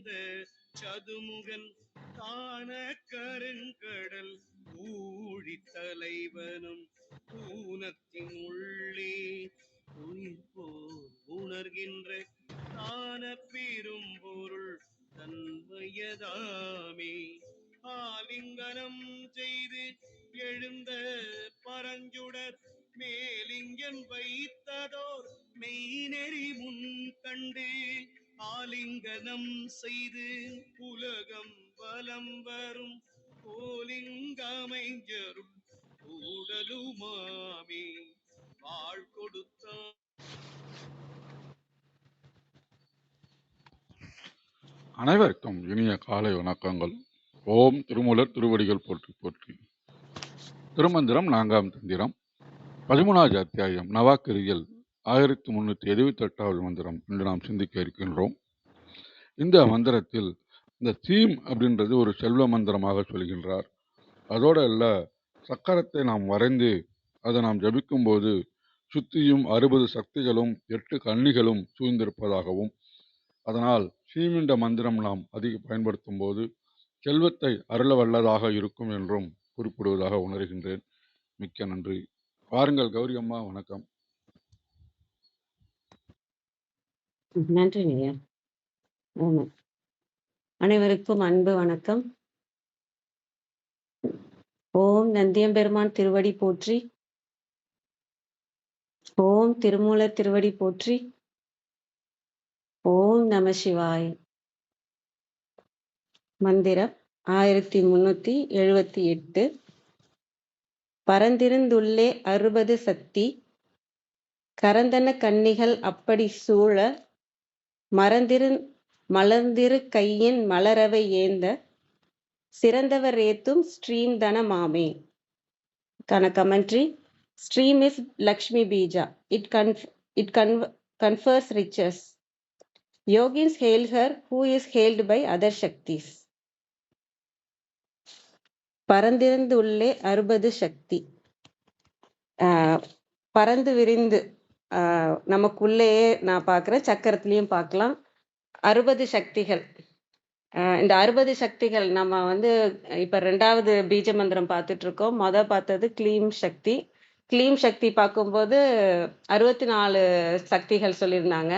எழுந்த சதுமுகன் தான கருங்கடல் ஊழி தலைவனும் ஊனத்தின் உள்ளே உயிர் போர் உணர்கின்ற தான பெரும் பொருள் தன்மையதாமே ஆலிங்கனம் செய்து எழுந்த பரஞ்சுடர் மேலிங்கன் வைத்ததோர் மெய்நெறி முன் கண்டு ஆலிங்கனம் செய்து உலகம் வலம் வரும் கோலிங்கமைஞ்சரும் கூடலுமாமே வாழ் கொடுத்தான். அனைவருக்கும் இனிய காலை வணக்கங்கள். ஓம் திருமூலர் திருவடிகள் போற்றி போற்றி. திருமந்திரம் 4ஆம் தந்திரம் 13வது அத்தியாயம் நவாக்கிரியில் 1378வது மந்திரம் என்று நாம் சிந்திக்க இருக்கின்றோம். இந்த மந்திரத்தில் இந்த தீம் அப்படின்றது ஒரு செல்வ மந்திரமாக சொல்கின்றார். அதோடு அல்ல, சக்கரத்தை நாம் வரைந்து அதை நாம் ஜபிக்கும் போது சுத்தியும் 60 சக்திகளும் 8 கன்னிகளும் சூழ்ந்திருப்பதாகவும், அதனால் சீமிண்ட மந்திரம் நாம் அதிக பயன்படுத்தும் போது செல்வத்தை அருள வல்லதாக இருக்கும் என்றும் குறிப்பிடுவதாக உணர்கின்றேன். மிக்க நன்றி. வாருங்கள் கௌரி அம்மா, வணக்கம். நன்றி ஐயா. அனைவருக்கும் அன்பு வணக்கம். ஓம் நந்தியம்பெருமான் திருவடி போற்றி. ஓம் திருமூலர் திருவடி போற்றி. ஓம் நம சிவாய். மந்திரம் 1378. பரந்திருந்துள்ளே 60 சக்தி கரந்தன கன்னிகள் அப்படி சூழ மலர்ந்திரு கையின் மலரவை ஏந்த சிறந்தவர் ஏத்தும் ஸ்ரீம் தன மாமே. Commentary. Stream is Lakshmi Bija. It confers riches. Yogins hail her who is hailed by other Shaktis. பரந்திருந்து உள்ளே 60 சக்தி. பறந்து விரிந்து நமக்குள்ளேயே நான் பார்க்குறேன், சக்கரத்துலேயும் பார்க்கலாம். 60 சக்திகள். இந்த 60 சக்திகள் நம்ம இப்போ 2வது பீஜ மந்திரம் பார்த்துட்டு இருக்கோம். பார்த்தது க்ளீம் சக்தி. க்ளீம் சக்தி பார்க்கும்போது 64 சக்திகள் சொல்லியிருந்தாங்க.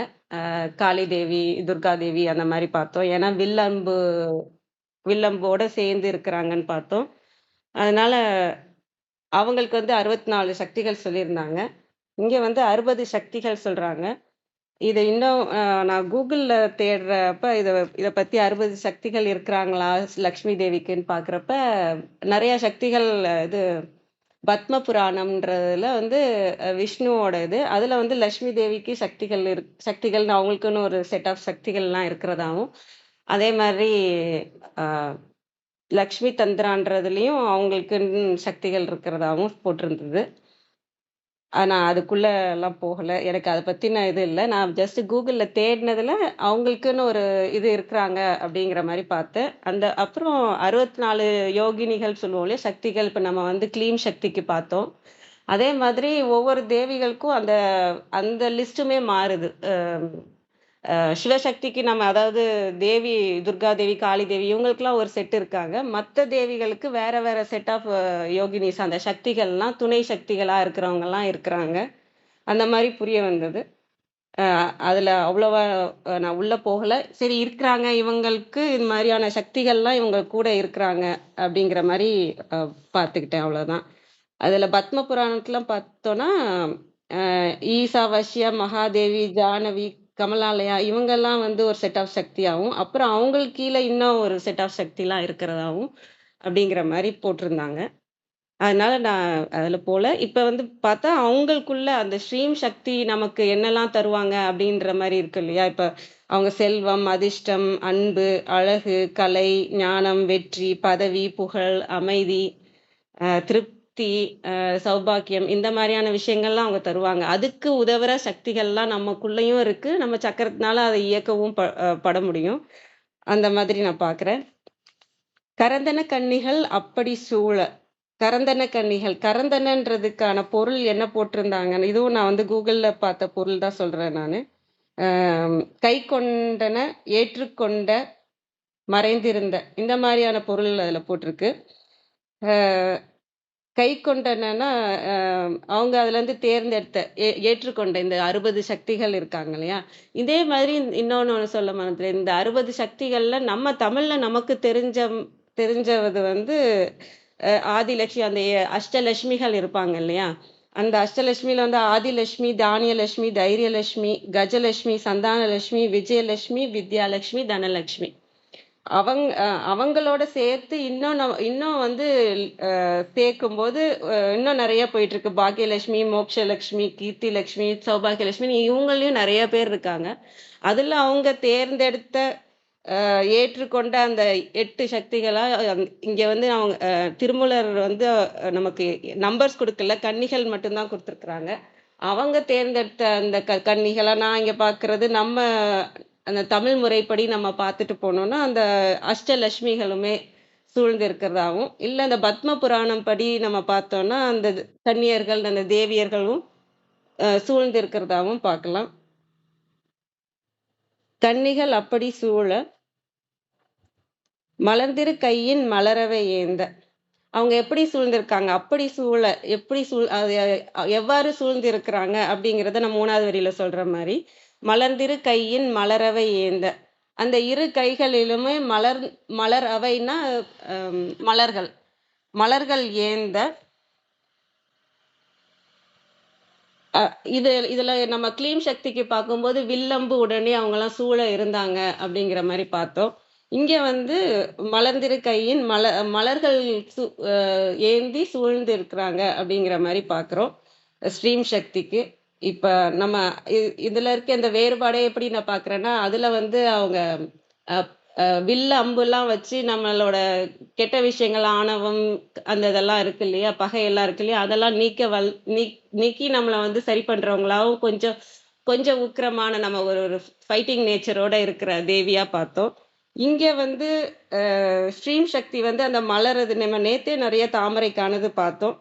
காளி தேவி, துர்கா தேவி அந்த மாதிரி பார்த்தோம். ஏன்னா வில்லம்போட சேர்ந்து இருக்கிறாங்கன்னு பார்த்தோம். அதனால அவங்களுக்கு 64 சக்திகள் சொல்லியிருந்தாங்க. இங்கே 60 சக்திகள் சொல்றாங்க. இது இன்னும் நான் கூகுளில் தேடுறப்ப இதை பற்றி 60 சக்திகள் இருக்கிறாங்களா லக்ஷ்மி தேவிக்குன்னு பார்க்குறப்ப நிறைய சக்திகள் இது பத்ம புராணம்ன்றதுல விஷ்ணுவோட இது அதில் லக்ஷ்மி தேவிக்கு சக்திகள் அவங்களுக்குன்னு ஒரு செட் ஆஃப் சக்திகள்லாம் இருக்கிறதாவும், அதே மாதிரி லக்ஷ்மி தந்திரான்றதுலேயும் அவங்களுக்குன்னு சக்திகள் இருக்கிறதாவும் போட்டிருந்தது. நான் அதுக்குள்ள எல்லாம் போகலை, எனக்கு அதை பற்றின இது இல்லை. நான் ஜஸ்ட் கூகுளில் தேடினதுல அவங்களுக்குன்னு ஒரு இது இருக்கிறாங்க அப்படிங்கிற மாதிரி பார்த்தேன். அப்புறம் 64 யோகினிகள் சொல்லுவோம் இல்லையா, சக்திகள். இப்போ நம்ம க்ளீம் சக்திக்கு பார்த்தோம். அதே மாதிரி ஒவ்வொரு தேவிகளுக்கும் அந்த லிஸ்ட்டுமே மாறுது. சிவசக்திக்கு நம்ம அதாவது தேவி துர்கா தேவி, காளி தேவி இவங்களுக்குலாம் ஒரு செட் இருக்காங்க. மற்ற தேவிகளுக்கு வேற வேற செட் ஆஃப் யோகினிஸ், அந்த சக்திகள்லாம் துணை சக்திகளாக இருக்கிறவங்கலாம் இருக்கிறாங்க. அந்த மாதிரி புரிய வந்தது. அதில் அவ்வளோவா நான் உள்ளே போகலை. சரி, இருக்கிறாங்க இவங்களுக்கு இது மாதிரியான சக்திகள்லாம் இவங்க கூட இருக்கிறாங்க அப்படிங்கிற மாதிரி பார்த்துக்கிட்டேன், அவ்வளோதான். அதில் பத்ம புராணத்துலாம் பார்த்தோன்னா ஈசாவசியா, மகாதேவி, ஜானவி, கமலாலயா இவங்கெல்லாம் ஒரு செட் ஆஃப் சக்தியாகவும், அப்புறம் அவங்களுக்கு கீழே இன்னும் ஒரு செட் ஆஃப் சக்திலாம் இருக்கிறதாவும் அப்படிங்கிற மாதிரி போட்டிருந்தாங்க. அதனால நான் அதில் போல. இப்போ பார்த்தா அவங்களுக்குள்ள அந்த ஸ்ரீம் சக்தி நமக்கு என்னெல்லாம் தருவாங்க அப்படின்ற மாதிரி இருக்கு இல்லையா. இப்போ அவங்க செல்வம், அதிர்ஷ்டம், அன்பு, அழகு, கலை, ஞானம், வெற்றி, பதவி, புகழ், அமைதி, திருப்தி, சௌபாக்கியம், இந்த மாதிரியான விஷயங்கள்லாம் அவங்க தருவாங்க. அதுக்கு உதவுற சக்திகள்லாம் நமக்குள்ளேயும் இருக்கு. நம்ம சக்கரத்தினால அதை இயக்கவும் பட முடியும். அந்த மாதிரி நான் பார்க்குறேன். கரந்தன கன்னிகள் அப்படி சூழ. கரந்தன கன்னிகள், கரந்தனன்றதுக்கான பொருள் என்ன போட்டிருந்தாங்க, இதுவும் நான் கூகுளில் பார்த்த பொருள் தான் சொல்கிறேன் நான். கை கொண்டன, ஏற்றுக்கொண்ட, மறைந்திருந்த இந்த மாதிரியான பொருள் அதில் போட்டிருக்கு. அஹ் கை கொண்டனா அவங்க அதுலேருந்து தேர்ந்தெடுத்த ஏற்றுக்கொண்ட இந்த 60 சக்திகள் இருக்காங்க இல்லையா? இதே மாதிரி இன்னொன்று சொல்ல மறந்துட்டேன். இந்த 60 சக்திகள்ல நம்ம தமிழ்ல நமக்கு தெரிஞ்சது வந்து ஆதிலட்சுமி, அந்த அஷ்டலட்சுமிகள் இருப்பாங்க இல்லையா? அந்த அஷ்டலட்சுமியில வந்து ஆதிலட்சுமி, தானியலட்சுமி, தைரியலட்சுமி, கஜலட்சுமி, சந்தானலட்சுமி, விஜயலட்சுமி, வித்யாலட்சுமி, தனலட்சுமி. அவங்களோட சேர்த்து இன்னும் வந்து சேர்க்கும்போது இன்னும் நிறைய போயிட்டு இருக்கு. பாக்கியலட்சுமி, மோட்சலட்சுமி, கீர்த்திலட்சுமி, சௌபாகியலட்சுமி, இவங்களையும் நிறைய பேர் இருக்காங்க. அதுல அவங்க தேர்ந்தெடுத்த ஏற்றுக்கொண்ட அந்த 8 சக்திகளா இங்க வந்து அவங்க திருமூலர் வந்து நமக்கு நம்பர்ஸ் கொடுக்கல, கன்னிகள் மட்டும்தான் கொடுத்துருக்குறாங்க. அவங்க தேர்ந்தெடுத்த அந்த கன்னிகளா நான் இங்க பாக்குறது, நம்ம அந்த தமிழ் முறைப்படி நம்ம பார்த்துட்டு போனோம்னா அந்த அஷ்டலட்சுமிகளுமே சூழ்ந்து இருக்கிறதாவும், இல்ல அந்த பத்ம புராணம் படி நம்ம பார்த்தோம்னா அந்த கன்னியர்கள், அந்த தேவியர்களும் சூழ்ந்து இருக்கிறதாவும் பார்க்கலாம். கன்னிகள் அப்படி சூழ மலர்ந்திரு கையின் மலரவை ஏந்த, அவங்க எப்படி சூழ்ந்திருக்காங்க, அப்படி சூழ எப்படி எவ்வாறு சூழ்ந்திருக்கிறாங்க அப்படிங்கிறத நம்ம 3வது வரியில சொல்ற மாதிரி, மலர்ந்திரு கையின் மலரவை ஏந்த, அந்த இரு கைகளிலுமே மலர் அவைனா மலர்கள் ஏந்த. இதுல நம்ம கிளீம் சக்திக்கு பார்க்கும்போது வில்லம்பு உடனே அவங்கெல்லாம் சூழ இருந்தாங்க அப்படிங்கிற மாதிரி பார்த்தோம். இங்க வந்து மலர்ந்திரு கையின் மலர்கள் ஏந்தி சூழ்ந்து இருக்கிறாங்க அப்படிங்கிற மாதிரி பார்க்குறோம் ஸ்ரீம் சக்திக்கு. இப்ப நம்ம இதுல இருக்க இந்த வேறுபாடை எப்படி நான் பார்க்குறேன்னா, அதுல வந்து அவங்க வில்ல அம்புலாம் வச்சு நம்மளோட கெட்ட விஷயங்கள், ஆணவம், அந்த இதெல்லாம் இருக்கு இல்லையா, பகையெல்லாம் இருக்கு இல்லையா, அதெல்லாம் நீக்கி நம்மளை வந்து சரி பண்றவங்களாவும் கொஞ்சம் உக்கிரமான நம்ம ஒரு ஃபைட்டிங் நேச்சரோட இருக்கிற தேவியா பார்த்தோம். இங்க வந்து ஸ்ரீம் சக்தி வந்து அந்த மலருது, நம்ம நேத்தே நிறைய தாமரைக்கானது பார்த்தோம்.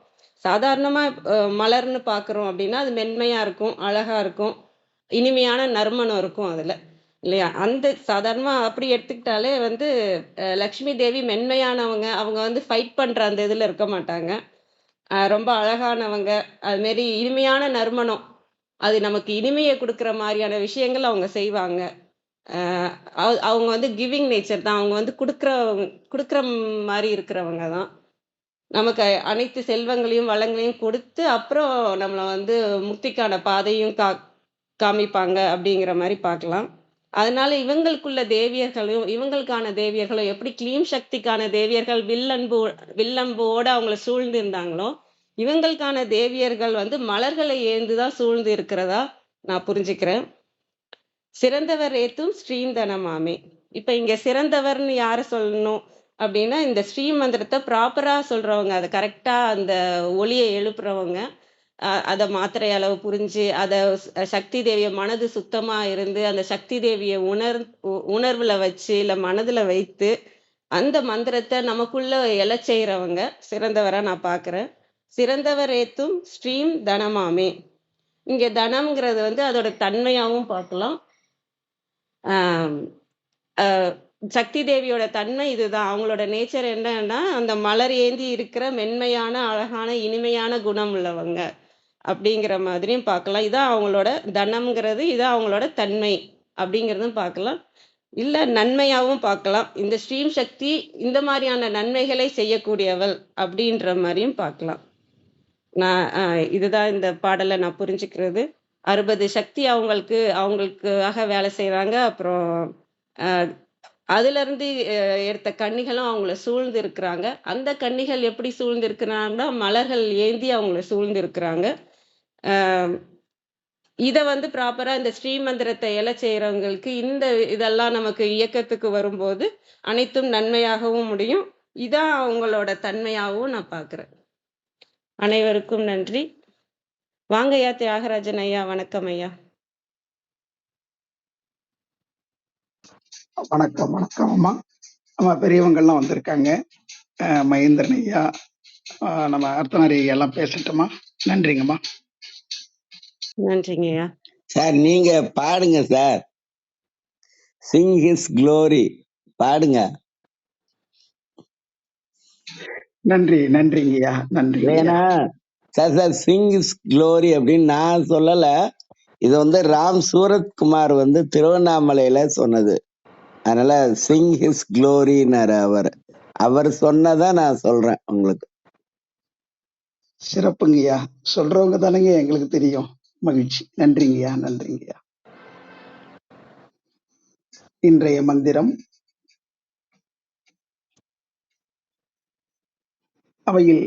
சாதாரணமா மலர்னு பார்க்குறோம் அப்படின்னா அது மென்மையா இருக்கும், அழகா இருக்கும், இனிமையான நறுமணம் இருக்கும் அதுல இல்லையா? அந்த சாதாரணமா அப்படி எடுத்துக்கிட்டாலே வந்து லக்ஷ்மி தேவி மென்மையானவங்க. அவங்க வந்து ஃபைட் பண்ற அந்த இதுல இருக்க மாட்டாங்க. ரொம்ப அழகானவங்க. அது மாரி இனிமையான நறுமணம், அது நமக்கு இனிமையை கொடுக்குற மாதிரியான விஷயங்கள் அவங்க செய்வாங்க. அவங்க வந்து கிவிங் நேச்சர் தான். அவங்க வந்து கொடுக்குற மாதிரி இருக்கிறவங்க தான். நமக்கு அனைத்து செல்வங்களையும் வளங்களையும் கொடுத்து அப்புறம் நம்மளை வந்து முக்திக்கான பாதையும் காமிப்பாங்க அப்படிங்கிற மாதிரி பார்க்கலாம். அதனால இவங்களுக்கான தேவியர்களும் எப்படி கிளீம் சக்திக்கான தேவியர்கள் வில்லம்போட அவங்கள சூழ்ந்து இருந்தாங்களோ, இவங்களுக்கான தேவியர்கள் வந்து மலர்களை ஏந்துதான் சூழ்ந்து இருக்கிறதா நான் புரிஞ்சுக்கிறேன். சிறந்தவர் ஏத்தும் ஸ்ரீந்தனமாமே. இப்ப இங்க சிறந்தவர்னு யார சொல்லணும் அப்படின்னா, இந்த ஸ்ரீ மந்திரத்தை ப்ராப்பரா சொல்றவங்க, அதை கரெக்டா அந்த ஒளியை எழுப்புறவங்க, அதை மாத்திரை அளவு புரிஞ்சு, அதை சக்தி தேவிய மனது சுத்தமா இருந்து அந்த சக்தி தேவிய உணர்வுல வச்சு இல்ல மனதுல வைத்து அந்த மந்திரத்தை நமக்குள்ள எழச் செய்யறவங்க சிறந்தவரா நான் பாக்குறேன். சிறந்தவர் ஏத்தும் ஸ்ரீம் தனமாமே. இங்க தனம்ங்கிறது வந்து அதோட தன்மையாவும் பார்க்கலாம். சக்தி தேவியோட தன்மை இதுதான். அவங்களோட நேச்சர் என்னன்னா, அந்த மலர் ஏந்தி இருக்கிற மென்மையான, அழகான, இனிமையான குணம் உள்ளவங்க அப்படிங்கிற மாதிரியும் பார்க்கலாம். இதான் அவங்களோட தனம்ங்கிறது, இதான் அவங்களோட தன்மை அப்படிங்கிறதும் பார்க்கலாம். இல்ல நன்மையாவும் பார்க்கலாம். இந்த ஸ்ரீம் சக்தி இந்த மாதிரியான நன்மைகளை செய்யக்கூடியவள் அப்படின்ற மாதிரியும் பார்க்கலாம். இதுதான் இந்த பாடலை நான் புரிஞ்சுக்கிறது. 60 சக்தி அவங்களுக்காக வேலை செய்யறாங்க. அப்புறம் அதுல இருந்து எடுத்த கன்னிகளும் அவங்கள சூழ்ந்து இருக்கிறாங்க. அந்த கன்னிகள் எப்படி சூழ்ந்து இருக்கிறாங்கன்னா, மலர்கள் ஏந்தி அவங்கள சூழ்ந்து இருக்கிறாங்க. இத வந்து ப்ராப்பரா இந்த ஸ்ரீமந்திரத்தை எழச் செய்யறவங்களுக்கு இதெல்லாம் நமக்கு இயக்கத்துக்கு வரும்போது அனைத்தும் நன்மையாகவும் முடியும். இதான் அவங்களோட தன்மையாகவும் நான் பார்க்கிறேன். அனைவருக்கும் நன்றி. வாங்க ஐயா தியாகராஜன் ஐயா. வணக்கம் ஐயா. வணக்கம் அம்மா. நம்ம பெரியவங்கள்லாம் வந்திருக்காங்க. மகேந்திரன் ஐயா, நம்ம அர்த்தநாரி ஐயா எல்லாம் பேசட்டுமா? நன்றிங்கம்மா. நன்றிங்க ஐயா. சார் நீங்க பாடுங்க சார். Singh his glory. பாடுங்க. நன்றி நன்றிங்கய்யா நன்றிங்கய்யா. ஏன்னா சார் சிங் இஸ் க்ளோரி அப்படின்னு நான் சொல்லல. இது வந்து ராம் சூரத்குமார் வந்து திருவண்ணாமலையில சொன்னது. அதனால சிங் ஹிஸ் க்ளோரினாரு அவர் சொன்னதை நான் சொல்றேன் உங்களுக்கு. சிறப்புங்கய்யா. சொல்றவங்க தானேங்க எங்களுக்கு தெரியும். மகிழ்ச்சி. நன்றிங்கய்யா நன்றிங்கய்யா. இன்றைய மந்திரம் அவையில்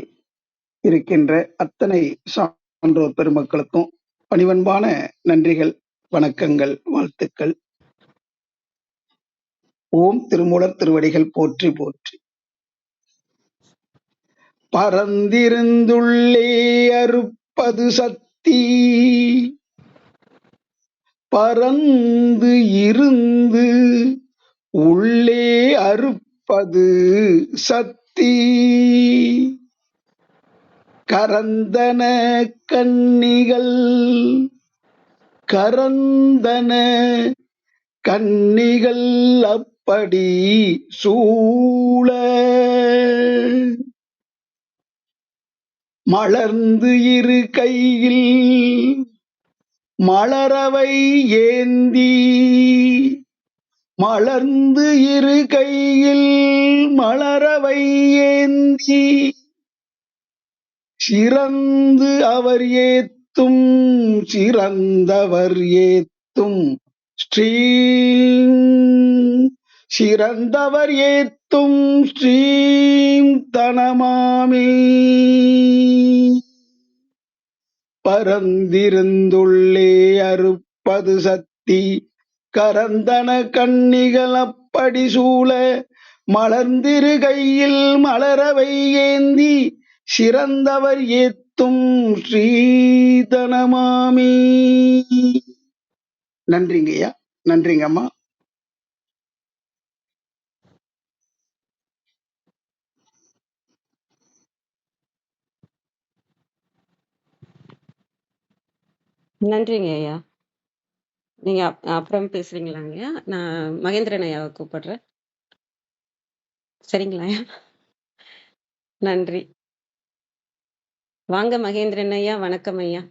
இருக்கின்ற அத்தனை சான்றோர் பெருமக்களுக்கும் பணிவன்பான நன்றிகள், வணக்கங்கள், வாழ்த்துக்கள். ஓம் திருமூலர் திருவடிகள் போற்றி போற்றி. பரந்திருந்துள்ளே அறுப்பது சக்தி, பரந்து இருந்து உள்ளே அறுப்பது சக்தி. கரந்தன கன்னிகள் கரந்தன கன்னிகள் அப்படி சூழ மலர்ந்து இரு கையில் மலரவை ஏந்தி, மலர்ந்து இரு கையில் மலரவை ஏந்தி சிறந்து அவர் ஏத்தும் சிறந்தவர் ஏத்தும் ஸ்ரீ, சிறந்தவர் ஏத்தும் ஸ்ரீம் தனமாமே. பரந்திருந்துள்ளே அறுப்பது சக்தி, கரந்தன கன்னிகள் அப்படி சூழ மலர்ந்திரு கையில் மலரவை ஏந்தி சிறந்தவர் ஏத்தும் ஸ்ரீதனமாமே. நன்றிங்கய்யா. நன்றிங்கம்மா. நன்றிங்க ஐயா. நீங்க அப்புறம் பேசுறீங்களாங்க ஐயா? நான் மகேந்திரன் ஐயாவை கூப்பிடுறேன். சரிங்களா ஐயா? நன்றி. வாங்க மகேந்திரன் ஐயா. வணக்கம் ஐயா.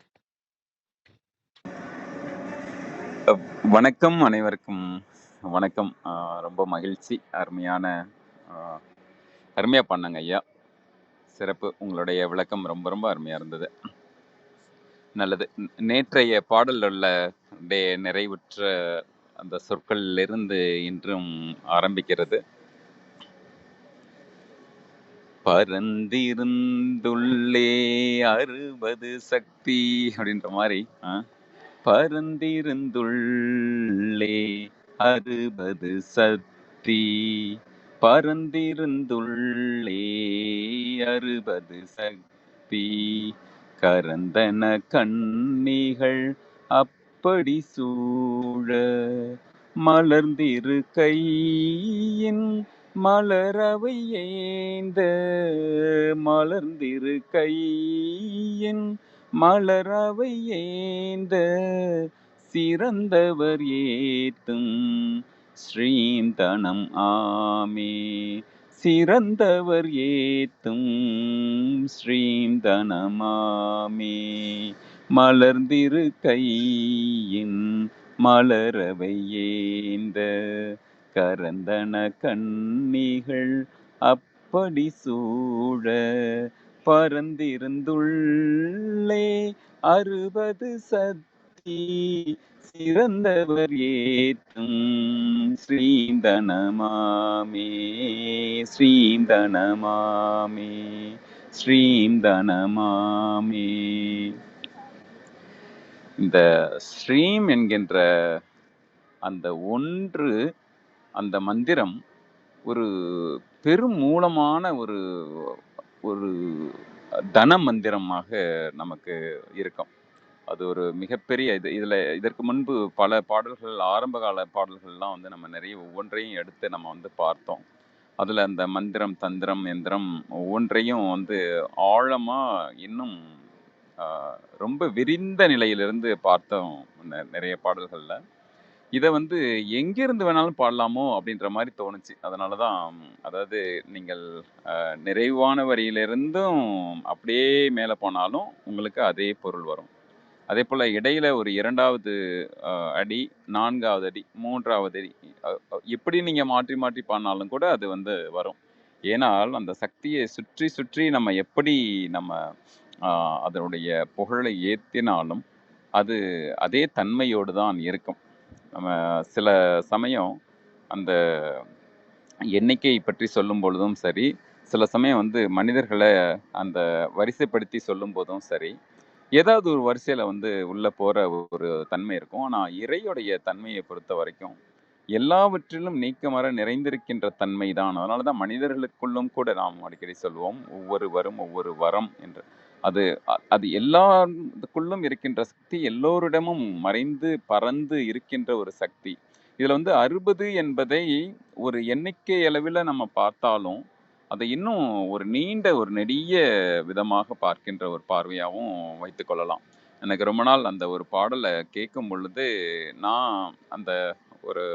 வணக்கம், அனைவருக்கும் வணக்கம். ரொம்ப மகிழ்ச்சி. அருமையாக பண்ணாங்க ஐயா. சிறப்பு. உங்களுடைய விளக்கம் ரொம்ப ரொம்ப அருமையாக இருந்தது. நல்லது. நேற்றைய பாடலுள்ள நிறைவுற்ற அந்த சொற்களிலிருந்து இன்றும் ஆரம்பிக்கிறது. பரந்திருந்துள்ளே அறுபது சக்தி அப்படின்ற மாதிரி பரந்திருந்துள்ளே அறுபது சக்தி, பரந்திருந்துள்ளே அறுபது சக்தி. கரந்தன கன்னிகள் அப்படி சூழ மலர்ந்திரு கையின் மலரவை ஏந்த, மலர்ந்திரு கையின் மலரவை ஏந்த சிறந்தவர் ஏத்தும் ஸ்ரீந்தனம் ஆமே. சிறந்தவர் ஏத்தும் ஸ்ரீந்தனமாமே. மலர்ந்திரு கையின் மலரவை ஏந்த கரந்தன கன்னிகள் அப்படி சூழ பரந்திருந்துள்ளே அறுபது சக்தி, சிறந்தவர் ஏத்தும் ஸ்ரீந்தனமாமே. ஸ்ரீந்தனமாமே. ஸ்ரீந்தனமாமே. இந்த ஸ்ரீம் என்கின்ற அந்த ஒன்று, அந்த மந்திரம் ஒரு பெரும் மூலமான ஒரு ஒரு தன மந்திரமாக நமக்கு இருக்கும். அது ஒரு மிகப்பெரிய இதற்கு முன்பு பல பாடல்கள், ஆரம்பகால பாடல்கள்லாம் நம்ம நிறைய ஒவ்வொன்றையும் எடுத்து நம்ம பார்த்தோம். அதில் அந்த மந்திரம், தந்திரம், எந்திரம் ஒவ்வொன்றையும் ஆழமாக இன்னும் ரொம்ப விரிந்த நிலையிலிருந்து பார்த்தோம் நிறைய பாடல்களில். இதை வந்து எங்கிருந்து வேணாலும் பாடலாமோ அப்படின்ற மாதிரி தோணுச்சு. அதனால தான் அதாவது நீங்கள் நிறைவான வரியிலிருந்தும் அப்படியே மேலே போனாலும் உங்களுக்கு அதே பொருள் வரும். அதே போல் இடையில ஒரு 2வது அடி, 4வது அடி, 3வது அடி எப்படி நீங்கள் மாற்றி மாற்றி பாடினாலும் கூட அது வந்து வரும். ஏனால் அந்த சக்தியை சுற்றி சுற்றி நம்ம எப்படி நம்ம அதனுடைய புகழை ஏற்றினாலும் அது அதே தன்மையோடு தான் இருக்கும். நம்ம சில சமயம் அந்த எண்ணிக்கை பற்றி சொல்லும் பொழுதும் சரி, சில சமயம் வந்து மனிதர்களை அந்த வரிசைப்படுத்தி சொல்லும் போதும் சரி, ஏதாவது ஒரு வரிசையில் வந்து உள்ளே போகிற ஒரு தன்மை இருக்கும். ஆனால் இறையுடைய தன்மையை பொறுத்த வரைக்கும் எல்லாவற்றிலும் நீக்கமற நிறைந்திருக்கின்ற தன்மை தான். அதனால தான் மனிதர்களுக்குள்ளும் கூட நாம் அடிக்கடி சொல்வோம், ஒவ்வொருவரும் ஒவ்வொரு வரம் என்று. அது அது எல்லாருக்குள்ளும் இருக்கின்ற சக்தி எல்லோரிடமும் மறைந்து பறந்து இருக்கின்ற ஒரு சக்தி. இதில் வந்து 60 என்பதை ஒரு எண்ணிக்கை அளவில் நம்ம பார்த்தாலும் அதை இன்னும் ஒரு நீண்ட ஒரு நெடிய விதமாக பார்க்கின்ற ஒரு பார்வையாகவும் வைத்துக்கொள்ளலாம். எனக்கு ரொம்ப நாள் அந்த ஒரு பாடலை கேட்கும் பொழுது நான் அந்த ஒரு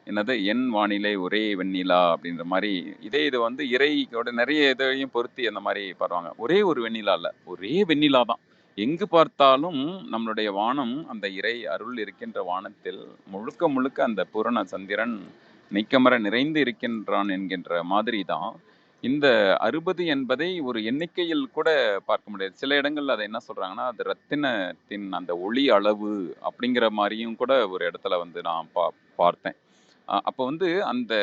என்னது என் வானிலை ஒரே வெண்ணிலா அப்படின்ற மாதிரி இது வந்து இறையோட நிறைய இதையும் பொருத்தி அந்த மாதிரி பாடுவாங்க. ஒரே ஒரு வெண்ணிலா இல்லை, ஒரே வெண்ணிலா தான். எங்கு பார்த்தாலும் நம்மளுடைய வானம் அந்த இறை அருள் இருக்கின்ற வானத்தில் முழுக்க முழுக்க அந்த பூரண சந்திரன் நீக்கமர நிறைந்து இருக்கின்றான் என்கின்ற மாதிரி தான் இந்த 60 என்பதை ஒரு எண்ணிக்கையில் கூட பார்க்க முடியாது. சில இடங்கள்ல அதை என்ன சொல்றாங்கன்னா, அது ரத்தினத்தின் அந்த ஒளி அளவு அப்படிங்கிற மாதிரியும் கூட ஒரு இடத்துல வந்து நான் பார்த்தேன். அப்போ வந்து அந்த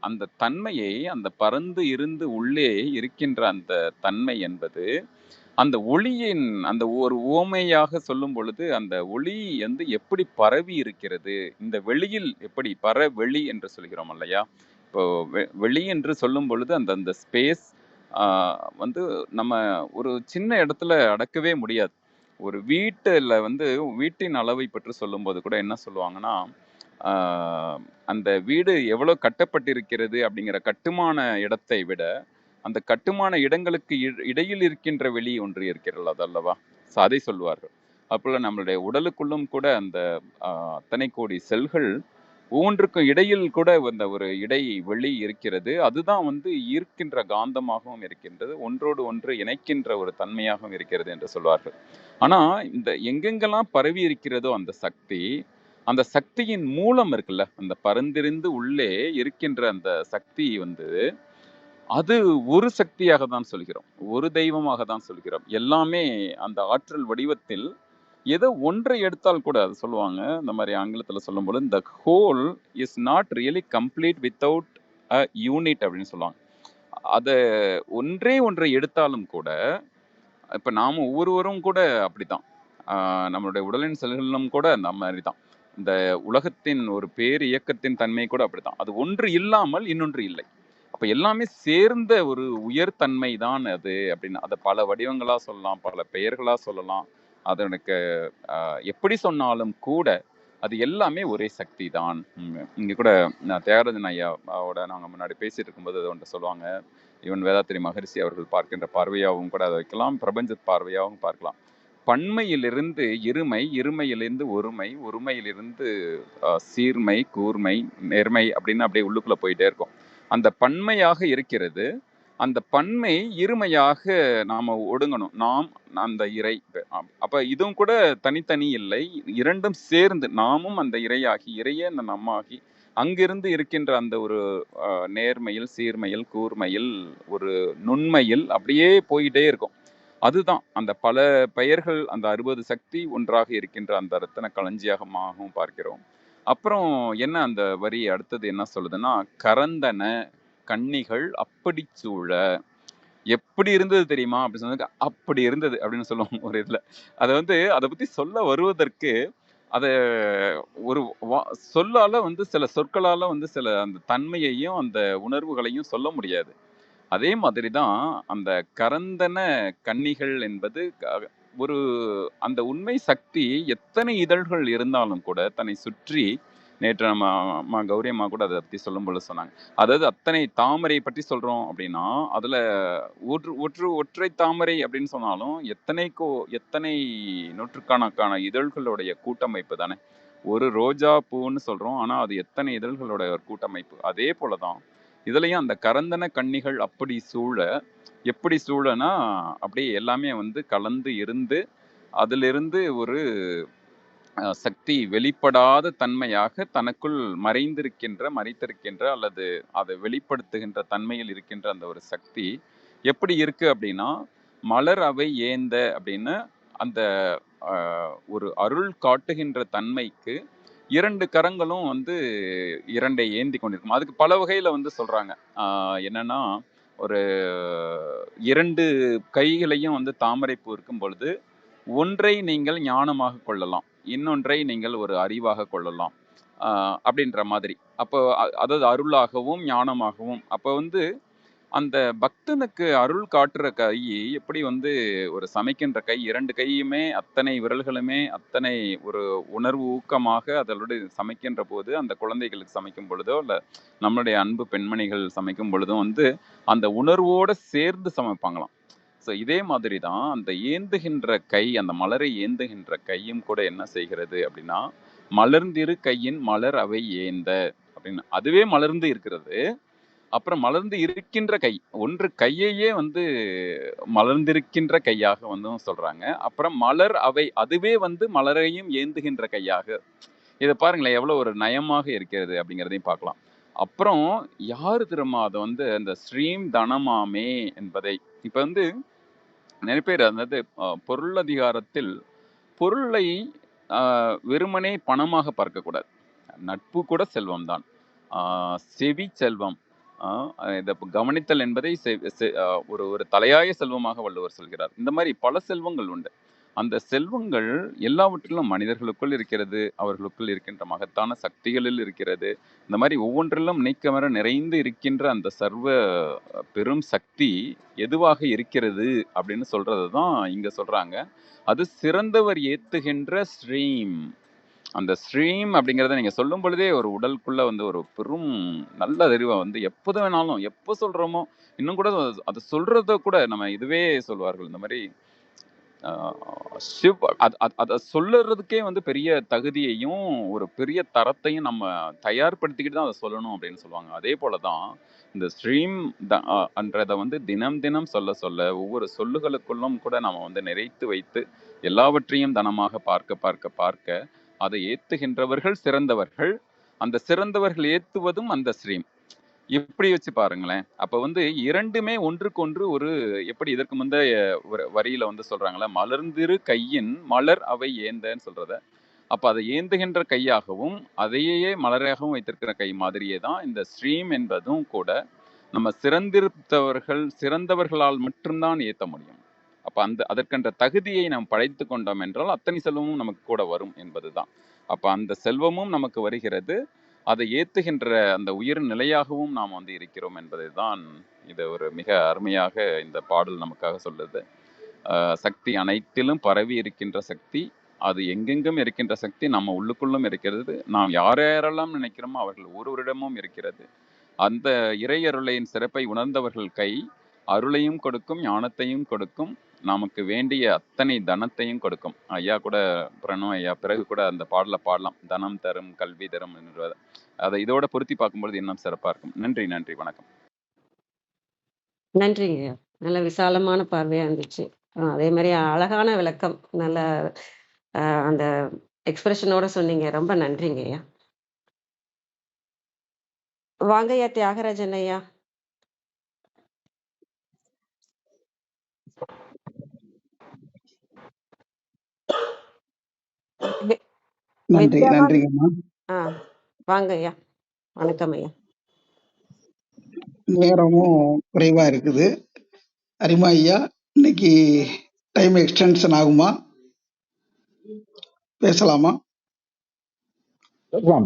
அந்த தன்மையை, அந்த பறந்து இருந்து உள்ளே இருக்கின்ற அந்த தன்மை என்பது அந்த ஒளியின் அந்த ஒரு உவமையாக சொல்லும் பொழுது அந்த ஒளி வந்து எப்படி பரவி இருக்கிறது, இந்த வெளியில் எப்படி பரவெளி என்று சொல்கிறோம் இல்லையா? இப்போ வெளி என்று சொல்லும் பொழுது அந்த அந்த ஸ்பேஸ் வந்து நம்ம ஒரு சின்ன இடத்துல அடக்கவே முடியாது. ஒரு வீட்டில் வந்து வீட்டின் அளவை பற்றி சொல்லும்போது கூட என்ன சொல்லுவாங்கன்னா, அந்த வீடு எவ்வளோ கட்டப்பட்டிருக்கிறது அப்படிங்கிற கட்டுமான இடத்தை விட அந்த கட்டுமான இடங்களுக்கு இடையில் இருக்கின்ற வெளி ஒன்று இருக்கிறது அல்லவா, அதை சொல்வார்கள். அப்போல நம்மளுடைய உடலுக்குள்ளும் கூட அந்த அத்தனை கோடி செல்கள் ஒவ்வொன்றுக்கும் இடையில் கூட அந்த ஒரு இடை வெளி இருக்கிறது. அதுதான் வந்து ஈர்க்கின்ற காந்தமாகவும் இருக்கின்றது, ஒன்றோடு ஒன்று இணைக்கின்ற ஒரு தன்மையாகவும் இருக்கிறது என்று சொல்வார்கள். ஆனா இந்த எங்கெங்கெல்லாம் பரவி இருக்கிறதோ அந்த சக்தி, அந்த சக்தியின் மூலம் இருக்குல்ல, அந்த பரந்திருந்து உள்ளே இருக்கின்ற அந்த சக்தி வந்து அது ஒரு சக்தியாக தான் சொல்கிறோம், ஒரு தெய்வமாக தான் சொல்கிறோம். எல்லாமே அந்த ஆற்றல் வடிவத்தில் ஏதோ ஒன்றை எடுத்தால் கூட அது சொல்லுவாங்க, இந்த மாதிரி ஆங்கிலத்தில் சொல்லும்போது the whole is not really complete without a unit அப்படின்னு சொல்லுவாங்க. அதை ஒன்றை எடுத்தாலும் கூட இப்போ நாம் ஒவ்வொருவரும் கூட அப்படித்தான், நம்மளுடைய உடலின் செல்களிலும் கூட அந்த மாதிரி தான். இந்த உலகத்தின் ஒரு பேர் இயக்கத்தின் தன்மை கூட அப்படித்தான். அது ஒன்று இல்லாமல் இன்னொன்று இல்லை. அப்போ எல்லாமே சேர்ந்த ஒரு உயர்தன்மை தான் அது அப்படின்னு. அதை பல வடிவங்களாக சொல்லலாம், பல பெயர்களாக சொல்லலாம். அது எனக்கு எப்படி சொன்னாலும் கூட அது எல்லாமே ஒரே சக்தி தான். இங்கே கூட நான் தியாகராஜன் ஐயாவோட நாங்கள் முன்னாடி பேசிட்டு இருக்கும்போது அது ஒன்று சொல்லுவாங்க, ஈவன் வேதாத்திரி மகரிஷி அவர்கள் பார்க்கின்ற பார்வையாகவும் கூட அதை வைக்கலாம், பிரபஞ்ச பார்வையாகவும் பார்க்கலாம். பன்மையிலிருந்து இருமை, இருமையிலிருந்து ஒருமை, ஒருமையிலிருந்து சீர்மை, கூர்மை, நேர்மை அப்படின்னு அப்படியே உள்ளுக்குள்ளே போயிட்டே இருக்கும். அந்த பன்மையாக இருக்கிறது, அந்த பன்மை இருமையாக நாம ஒடுங்கணும், நாம் அந்த இறை. அப்ப இதுவும் கூட தனித்தனி இல்லை, இரண்டும் சேர்ந்து நாமும் அந்த இறையாகி, இறையே அந்த நம்மாகி, அங்கிருந்து இருக்கின்ற அந்த ஒரு நேர்மையில், சீர்மையில், கூர்மையில், ஒரு நுண்மையில் அப்படியே போயிட்டே இருக்கும். அதுதான் அந்த பல பெயர்கள், அந்த 60 சக்தி ஒன்றாக இருக்கின்ற அந்த ரத்தின களஞ்சியமாகவும் பார்க்கிறோம். அப்புறம் என்ன அந்த வரி அடுத்தது என்ன சொல்லுதுன்னா, கரந்தன கன்னிகள் அப்படி சூழ, எப்படி இருந்தது தெரியுமா அப்படி சொன்னதுக்கு அப்படி இருந்தது அப்படின்னு சொல்லுவோம் ஒரு இதுல. அதை வந்து அதை பத்தி சொல்ல வருவதற்கு அதை ஒரு சொல்லால வந்து சில சொற்களால வந்து சில அந்த தன்மையையும் அந்த உணர்வுகளையும் சொல்ல முடியாது. அதே மாதிரி தான் அந்த கரந்தன கன்னிகள் என்பது ஒரு அந்த உண்மை சக்தி எத்தனை இதழ்கள் இருந்தாலும் கூட தன்னை சுற்றி, நேற்று நம்ம அம்மா கௌரி அம்மா கூட அதை பற்றி சொல்லும்போது சொன்னாங்க, அதாவது அத்தனை தாமரை பற்றி சொல்கிறோம் அப்படின்னா அதில் ஒற்றை தாமரை அப்படின்னு சொன்னாலும் எத்தனை நூற்றுக்கணக்கான இதழ்களுடைய கூட்டமைப்பு தானே. ஒரு ரோஜா பூன்னு சொல்றோம், ஆனா அது எத்தனை இதழ்களோட ஒரு கூட்டமைப்பு. அதே போலதான் இதுலயும் அந்த கரந்தன கன்னிகள் அப்படி சூழ, எப்படி சூழனா அப்படியே எல்லாமே வந்து கலந்து இருந்து அதிலிருந்து ஒரு சக்தி வெளிப்படாத தன்மையாக தனக்குள் மறைத்திருக்கின்ற அல்லது அதை வெளிப்படுத்துகின்ற தன்மையில் இருக்கின்ற அந்த ஒரு சக்தி எப்படி இருக்கு அப்படின்னா, மலர் அவை ஏந்த அப்படின்னு அந்த ஒரு அருள் காட்டுகின்ற தன்மைக்கு 2 கரங்களும் வந்து 2ஐ ஏந்தி கொண்டிருக்கும். அதுக்கு பல வகையில வந்து சொல்றாங்க. என்னன்னா, ஒரு 2 கைகளையும் வந்து தாமரைப்பூ இருக்கும் பொழுது, ஒன்றை நீங்கள் ஞானமாக கொள்ளலாம், இன்னொன்றை நீங்கள் ஒரு அறிவாக கொள்ளலாம் அப்படின்ற மாதிரி. அப்போ அதாவது அருளாகவும் ஞானமாகவும். அப்போ வந்து அந்த பக்தனுக்கு அருள் காட்டுற கை எப்படி வந்து ஒரு சமைக்கின்ற கை 2 கையுமே அத்தனை விரல்களுமே அத்தனை ஒரு உணர்வு ஊக்கமாக அதோட சமைக்கின்ற போது, அந்த குழந்தைகளுக்கு சமைக்கும் பொழுதோ இல்லை நம்மளுடைய அன்பு பெண்மணிகள் சமைக்கும் பொழுதும் வந்து அந்த உணர்வோட சேர்ந்து சமைப்பாங்களாம். ஸோ இதே மாதிரி தான் அந்த ஏந்துகின்ற கை, அந்த மலரை ஏந்துகின்ற கையும் கூட என்ன செய்கிறது அப்படின்னா, மலர்ந்திரு கையின் மலர் அவை ஏந்த அப்படின்னு அதுவே மலர்ந்து இருக்கிறது. அப்புறம் மலர்ந்து இருக்கின்ற கை, ஒன்று கையையே வந்து மலர்ந்திருக்கின்ற கையாக வந்து சொல்றாங்க. அப்புறம் மலர் அவை அதுவே வந்து மலரையும் ஏந்துகின்ற கையாக. இதை பாருங்களேன் எவ்வளவு ஒரு நயமாக இருக்கிறது அப்படிங்கிறதையும் பார்க்கலாம். அப்புறம் யாரு திரும்ப அதை வந்து அந்த ஸ்ரீம் தனமாமே என்பதை இப்ப வந்து நிறைய பேர் அதாவது பொருளதிகாரத்தில் பொருளை வெறுமனே பணமாக பார்க்கக்கூடாது. நட்பு கூட செல்வம் தான். செவி செல்வம், இதை கவனித்தல் என்பதை ஒரு தலையாய செல்வமாக வள்ளுவர் சொல்கிறார். இந்த மாதிரி பல செல்வங்கள் உண்டு. அந்த செல்வங்கள் எல்லாவற்றிலும் மனிதர்களுக்குள் இருக்கிறது, அவர்களுக்குள் இருக்கின்ற மகத்தான சக்திகளில் இருக்கிறது. இந்த மாதிரி ஒவ்வொன்றிலும் நீக்கமர நிறைந்து இருக்கின்ற அந்த சர்வ பெரும் சக்தி எதுவாக இருக்கிறது அப்படின்னு சொல்றது தான் இங்க சொல்றாங்க. அது சிறந்தவர் ஏத்துகின்ற ஸ்ரீம். அந்த ஸ்ட்ரீம் அப்படிங்கிறத நீங்க சொல்லும் பொழுதே ஒரு உடலுக்குள்ள வந்து ஒரு பெரும் நல்ல அறிவை வந்து எப்போது வேணாலும் எப்போ சொல்றோமோ, இன்னும் கூட அதை சொல்றத கூட நம்ம இதுவே சொல்வார்கள். இந்த மாதிரி சிவ் அதை சொல்லுறதுக்கே வந்து பெரிய தகுதியையும் ஒரு பெரிய தரத்தையும் நம்ம தயார்படுத்திக்கிட்டு தான் அதை சொல்லணும் அப்படின்னு சொல்லுவாங்க. அதே போலதான் இந்த ஸ்ட்ரீம் அன்றதை வந்து தினம் தினம் சொல்ல ஒவ்வொரு சொல்லுகளுக்குள்ளும் கூட நம்ம வந்து நிறைத்து வைத்து எல்லாவற்றையும் தனமாக பார்க்க அதை ஏத்துகின்றவர்கள் சிறந்தவர்கள். அந்த சிறந்தவர்கள் ஏத்துவதும் அந்த ஸ்ட்ரீம். இப்படி வச்சு பாருங்களேன். அப்ப வந்து இரண்டுமே ஒன்றுக்கொன்று ஒரு எப்படி இதற்கு முந்தைய வரியில வந்து சொல்றாங்களே, மலர்ந்திரு கையின் மலர் அவை ஏந்தன்னு சொல்றத. அப்ப அதை ஏந்துகின்ற கையாகவும் அதையே மலராகவும் வைத்திருக்கிற கை மாதிரியே தான் இந்த ஸ்ட்ரீம் என்பதும் கூட நம்ம சிறந்தவர்களால் மட்டும்தான் ஏத்த முடியும். அப்ப அதற்கென்ற தகுதியை நாம் படைத்து கொண்டோம் என்றால் அத்தனை செல்வமும் நமக்கு கூட வரும் என்பதுதான். அப்ப அந்த செல்வமும் நமக்கு வருகிறது, அதை ஏத்துகின்ற அந்த உயிர் நிலையாகவும் நாம் வந்து இருக்கிறோம் என்பதை தான் இது ஒரு மிக அருமையாக இந்த பாடல் நமக்காக சொல்லுது. சக்தி அனைத்திலும் பரவி இருக்கின்ற சக்தி, அது எங்கெங்கும் இருக்கின்ற சக்தி நம்ம உள்ளுக்குள்ளும் இருக்கிறது. நாம் யாரெல்லாம் நினைக்கிறோமோ அவர்கள் ஒருவரிடமும் இருக்கிறது. அந்த இறையருளையின் சிறப்பை உணர்ந்தவர்கள் கை அருளையும் கொடுக்கும், ஞானத்தையும் கொடுக்கும், நமக்கு வேண்டிய அத்தனை தனத்தையும் கொடுக்கும். ஐயா கூட பிரணவ் ஐயா பிறகு கூட அந்த பாடல பாடலாம், தனம் தரும் கல்வி தரும் என்பதை. அதை இதோட பொருத்தி பார்க்கும்பொழுது இன்னும் சிறப்பா இருக்கும். நன்றி, வணக்கம். நன்றிங்க. நல்ல விசாலமான பார்வையா இருந்துச்சு. அதே மாதிரி அழகான விளக்கம், நல்ல அந்த எக்ஸ்பிரஷனோட சொன்னீங்க. ரொம்ப நன்றிங்க ஐயா. வாங்க ஐயா தியாகராஜன் ஐயா. நன்றிங்கம்மா. வாங்க ஐயா. வணக்கம் ஐயா. நேரமும் குறைவா இருக்குது. அரிமா ஐயா, இன்னைக்கு டைம் எக்ஸ்டென்ஷன் ஆகுமா? பேசலாமா?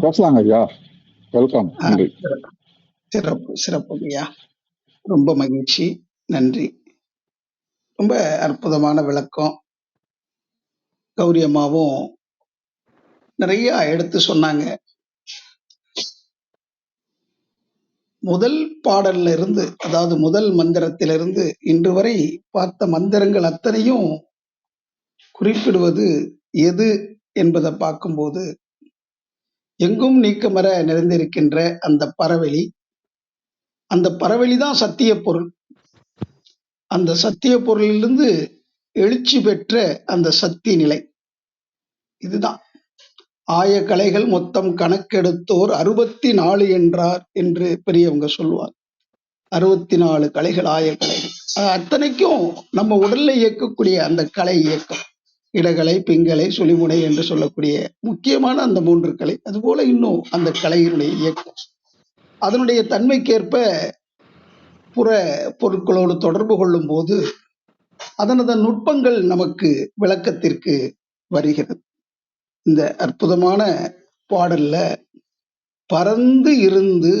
பேசலாங்க ஐயா. வெல்கம். சிறப்பு ஐயா, ரொம்ப மகிழ்ச்சி, நன்றி. ரொம்ப அற்புதமான விளக்கம். கௌரி அம்மாவும் நிறைய எடுத்து சொன்னாங்க. முதல் பாடல்ல இருந்து, அதாவது முதல் மந்திரத்திலிருந்து இன்று வரை பார்த்த மந்திரங்கள் அத்தனையும் குறிப்பிடுவது எது என்பதை பார்க்கும்போது எங்கும் நீக்கமர நிறைந்திருக்கின்ற அந்த பரவெளி, அந்த பரவெளி தான் சத்திய பொருள். அந்த சத்திய பொருளிலிருந்து எழுச்சி பெற்ற அந்த சக்தி நிலை இதுதான். ஆய கலைகள் மொத்தம் கணக்கெடுத்தோர் 64 என்றார் என்று பெரியவங்க சொல்லுவார். 64 கலைகள், ஆய கலைகள். அத்தனைக்கும் நம்ம உடல்ல இயக்கக்கூடிய அந்த கலை இயக்கம், இடகலை, பிங்கலை, சுழிமுனை என்று சொல்லக்கூடிய முக்கியமான அந்த 3 கலை. அதுபோல இன்னும் அந்த கலையினுடைய இயக்கம், அதனுடைய தன்மைக்கேற்ப புற பொருட்களோடு தொடர்பு கொள்ளும் போது அதனது நுட்பங்கள் நமக்கு விளக்கத்திற்கு வருகிறது. இந்த அற்புதமான பாடல்ல பரந்து இருந்து,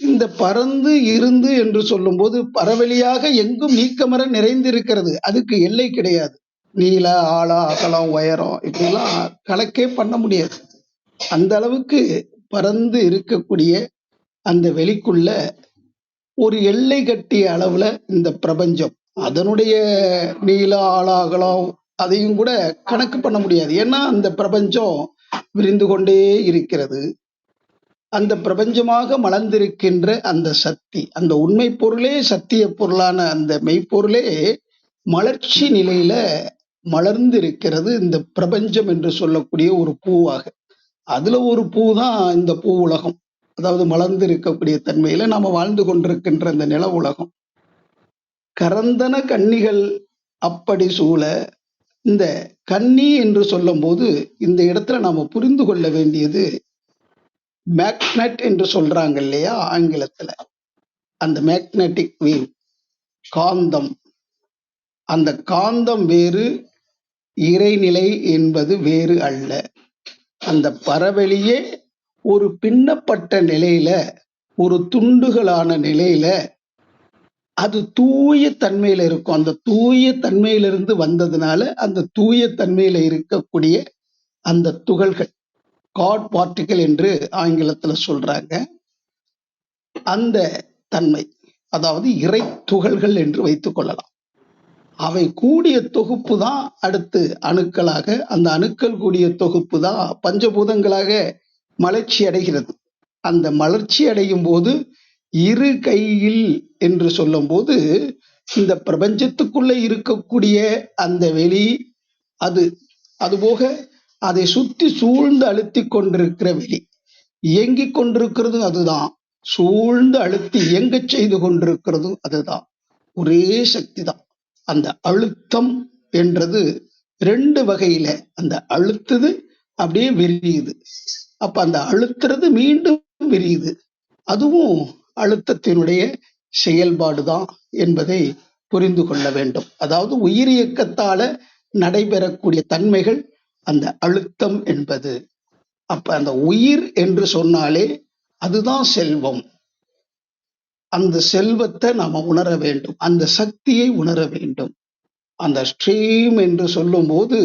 இந்த பரந்து இருந்து என்று சொல்லும்போது பரவெளியாக எங்கும் நீக்கமர நிறைந்திருக்கிறது. அதுக்கு எல்லை கிடையாது. நீள, ஆழம், அகலம், உயரம் இப்படிலாம் கணக்கே பண்ண முடியாது. அந்த அளவுக்கு பரந்து இருக்கக்கூடிய அந்த வெளிக்குள்ள ஒரு எல்லை கட்டிய அளவுல இந்த பிரபஞ்சம், அதனுடைய நீள, ஆழ, அகலம் அதையும் கூட கணக்கு பண்ண முடியாது. ஏன்னா அந்த பிரபஞ்சம் விரிந்து கொண்டே இருக்கிறது. அந்த பிரபஞ்சமாக மலர்ந்திருக்கின்ற அந்த சக்தி, அந்த உண்மை பொருளே சத்திய பொருளான அந்த மெய்ப்பொருளே மலர்ச்சி நிலையில மலர்ந்து இருக்கிறது இந்த பிரபஞ்சம் என்று சொல்லக்கூடிய ஒரு பூவாக. அதுல ஒரு பூ தான் இந்த பூ உலகம். அதாவது மலர்ந்து இருக்கக்கூடிய தன்மையில நாம வாழ்ந்து கொண்டிருக்கின்ற அந்த நில உலகம். கரந்தன கன்னிகள் அப்படி சூழ, இந்த கன்னி என்று சொல்லும் போது இந்த இடத்துல நாம புரிந்து கொள்ள வேண்டியது, மேக்னெட் என்று சொல்றாங்க இல்லையா ஆங்கிலத்துல, அந்த மேக்னெட்டிக் வீல், காந்தம். அந்த காந்தம் வேறு, இறைநிலை என்பது வேறு அல்ல. அந்த பரவெளியே ஒரு பின்னப்பட்ட நிலையில, ஒரு துண்டுகளான நிலையில அது தூய தன்மையில இருக்கும். அந்த தூய தன்மையிலிருந்து வந்ததுனால அந்த தூய தன்மையில இருக்கக்கூடிய அந்த துகள்கள், காட் பார்ட்டிகல் என்று ஆங்கிலத்துல சொல்றாங்க. அந்த தன்மை, அதாவது இறை துகள்கள் என்று வைத்துக் கொள்ளலாம். அவை கூடிய தொகுப்பு தான் அடுத்து அணுக்களாக, அந்த அணுக்கள் கூடிய தொகுப்பு தான் பஞ்சபூதங்களாக மலர்ச்சி அடைகிறது. அந்த மலர்ச்சி அடையும் போது இரு கையில் என்று சொல்லும் போது இந்த பிரபஞ்சத்துக்குள்ள இருக்கக்கூடிய அந்த வெளி, அதுபோக அதை சுத்தி சூழ்ந்து அழுத்தி கொண்டிருக்கிற வெளி, இயங்கிக் கொண்டிருக்கிறது அதுதான், சூழ்ந்து அழுத்தி இயங்க செய்து கொண்டிருக்கிறது அதுதான், ஒரே சக்தி தான். அந்த அழுத்தம் என்றது 2 வகையில, அந்த அழுத்துது அப்படியே விரியுது, அப்ப அந்த அழுத்துறது மீண்டும் விரியுது, அதுவும் அழுத்தத்தினுடைய செயல்பாடுதான் என்பதை புரிந்து கொள்ள வேண்டும். அதாவது உயிர் இயக்கத்தால நடைபெறக்கூடிய தன்மைகள் அந்த அழுத்தம் என்பது. அப்ப அந்த உயிர் என்று சொன்னாலே அதுதான் செல்வம். அந்த செல்வத்தை நாம உணர வேண்டும், அந்த சக்தியை உணர வேண்டும். அந்த ஸ்ட்ரீம் என்று சொல்லும் போது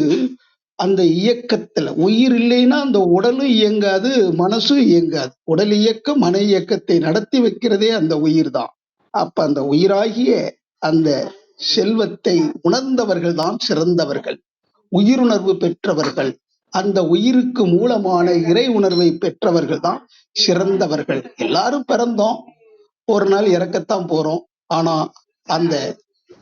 அந்த இயக்கத்துல உயிர் இல்லைன்னா அந்த உடலும் இயங்காது, மனசும் இயங்காது. உடல் இயக்கம் மன இயக்கத்தை நடத்தி வைக்கிறதே அந்த உயிர் தான். அப்ப அந்த உயிராகிய அந்த செல்வத்தை உணர்ந்தவர்கள் தான் சிறந்தவர்கள், உயிருணர்வு பெற்றவர்கள். அந்த உயிருக்கு மூலமான இறை உணர்வை பெற்றவர்கள் தான் சிறந்தவர்கள். எல்லாரும் பிறந்தோம், ஒரு நாள் இறக்கத்தான் போறோம். ஆனா அந்த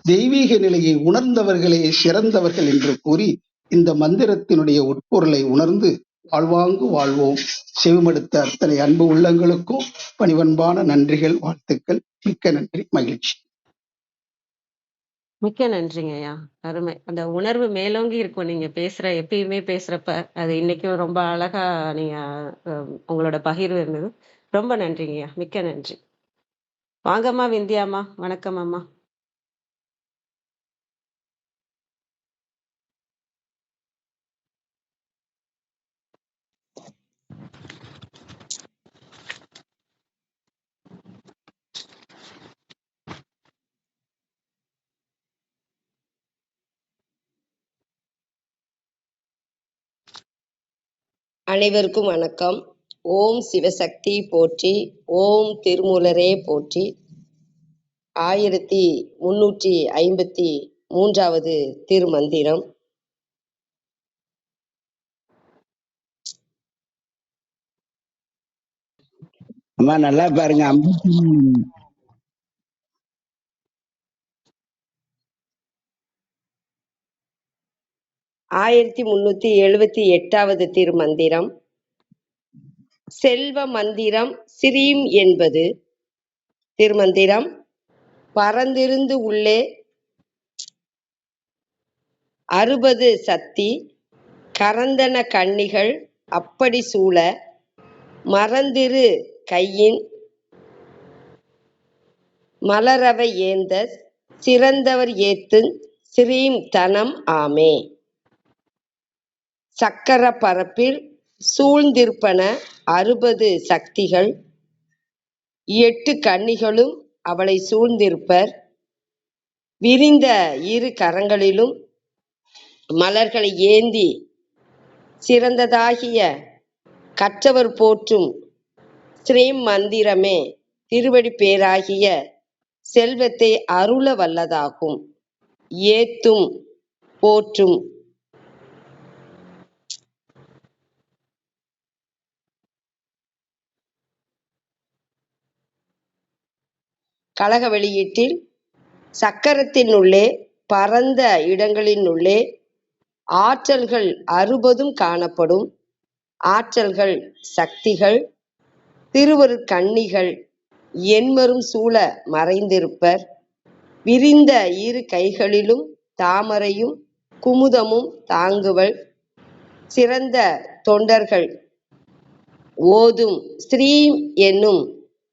தெய்வீக நிலையை உணர்ந்தவர்களே சிறந்தவர்கள் என்று கூறி இந்த மந்திரத்தினுடைய உட்பொருளை உணர்ந்து வாழ்வாங்கு வாழ்வோம். செவிமடுத்த அத்தனை அன்பு உள்ளங்களுக்கும் பணிவன்பான நன்றிகள், வாழ்த்துக்கள். மிக்க நன்றி, மகிழ்ச்சி. மிக்க நன்றிங்க ஐயா. அருமை. அந்த உணர்வு மேலோங்கி இருக்கும் நீங்க எப்பயுமே பேசுறப்ப. அது இன்னைக்கும் ரொம்ப அழகா நீங்க உங்களோட பகிர்வு இருந்தது. ரொம்ப நன்றிங்க ஐயா. மிக்க நன்றி. வாங்கம்மா விந்தியாம்மா. வணக்கம் அம்மா. அனைவருக்கும் வணக்கம். ஓம் சிவசக்தி போற்றி, ஓம் திருமூலரே போற்றி. 1353வது திருமந்திரம். அம்மா நல்லா பாருங்க. 1378வது திருமந்திரம். செல்வ மந்திரம் ஸ்ரீம் என்பது திருமந்திரம். பரந்திருந்து உள்ளே 60 சக்தி கரந்தன கன்னிகள் அப்படி சூழ மறந்திரு கையின் மலரவை ஏந்த சிறந்தவர் ஏத்துங் ஸ்ரீம் தனம் ஆமே. சக்கர பரப்பில் சூழ்ந்திருப்பன 60 சக்திகள் 8 கன்னிகளும் அவளை சூழ்ந்திருப்பர். விரிந்த 2 கரங்களிலும் மலர்களை ஏந்தி சிறந்ததாகிய கற்றவர் போற்றும் ஸ்ரீம் மந்திரமே திருவடி பேராகிய செல்வத்தை அருள வல்லதாகும். ஏத்தும் போற்றும் கழக வெளியீட்டில் சக்கரத்தினுள்ளே பரந்த இடங்களினுள்ளே ஆற்றல்கள் 60 காணப்படும். ஆற்றல்கள் சக்திகள் திருவருட் கன்னிகள் எண்மரும் சூழ மறைந்திருப்பர். விரிந்த 2 கைகளிலும் தாமரையும் குமுதமும் தாங்குவள். சிறந்த தொண்டர்கள் ஓதும் ஸ்ரீம் என்னும்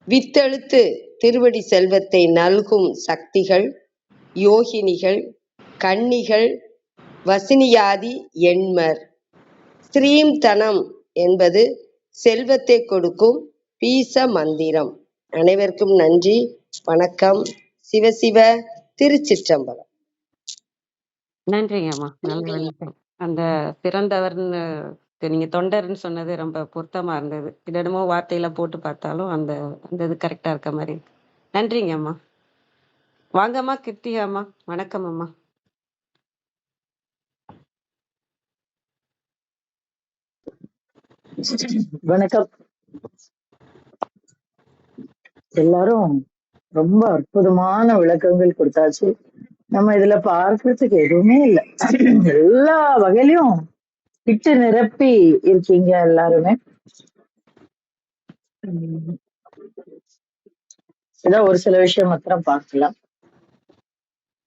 வித்தெழுத்து திருவடி செல்வத்தை நல்கும் சக்திகள் யோகினிகள் கன்னிகள் வசினியாதி எண்மர். ஸ்ரீம் தனம் என்பது செல்வத்தை கொடுக்கும் பீச மந்திரம். அனைவருக்கும் நன்றி, வணக்கம். சிவசிவ. திருச்சிற்றம்பலம். நன்றிங்கம்மா. நல்ல விளக்கம். அந்த சிறந்தவர்னு நீங்க தொண்டர்ன்னு சொன்னது ரொம்ப பொருத்தமா இருந்தது. என்னென்னமோ வார்த்தையில போட்டு பார்த்தாலும் அந்த அந்த இது கரெக்டா இருக்க மாதிரி இருக்கு. நன்றிங்கம்மா. வாங்கம்மா கிருத்திகாம்மா. வணக்கம் அம்மா. வணக்கம். எல்லாரும் ரொம்ப அற்புதமான விளக்கங்கள் கொடுத்தாச்சு. நம்ம இதுல பார்க்கறதுக்கு எதுவுமே இல்லை. எல்லா வகையிலும் இட்டு நிரப்பி இருக்கீங்க எல்லாருமே. ஏதோ ஒரு சில விஷயம் மாத்திரம் பார்க்கலாம்.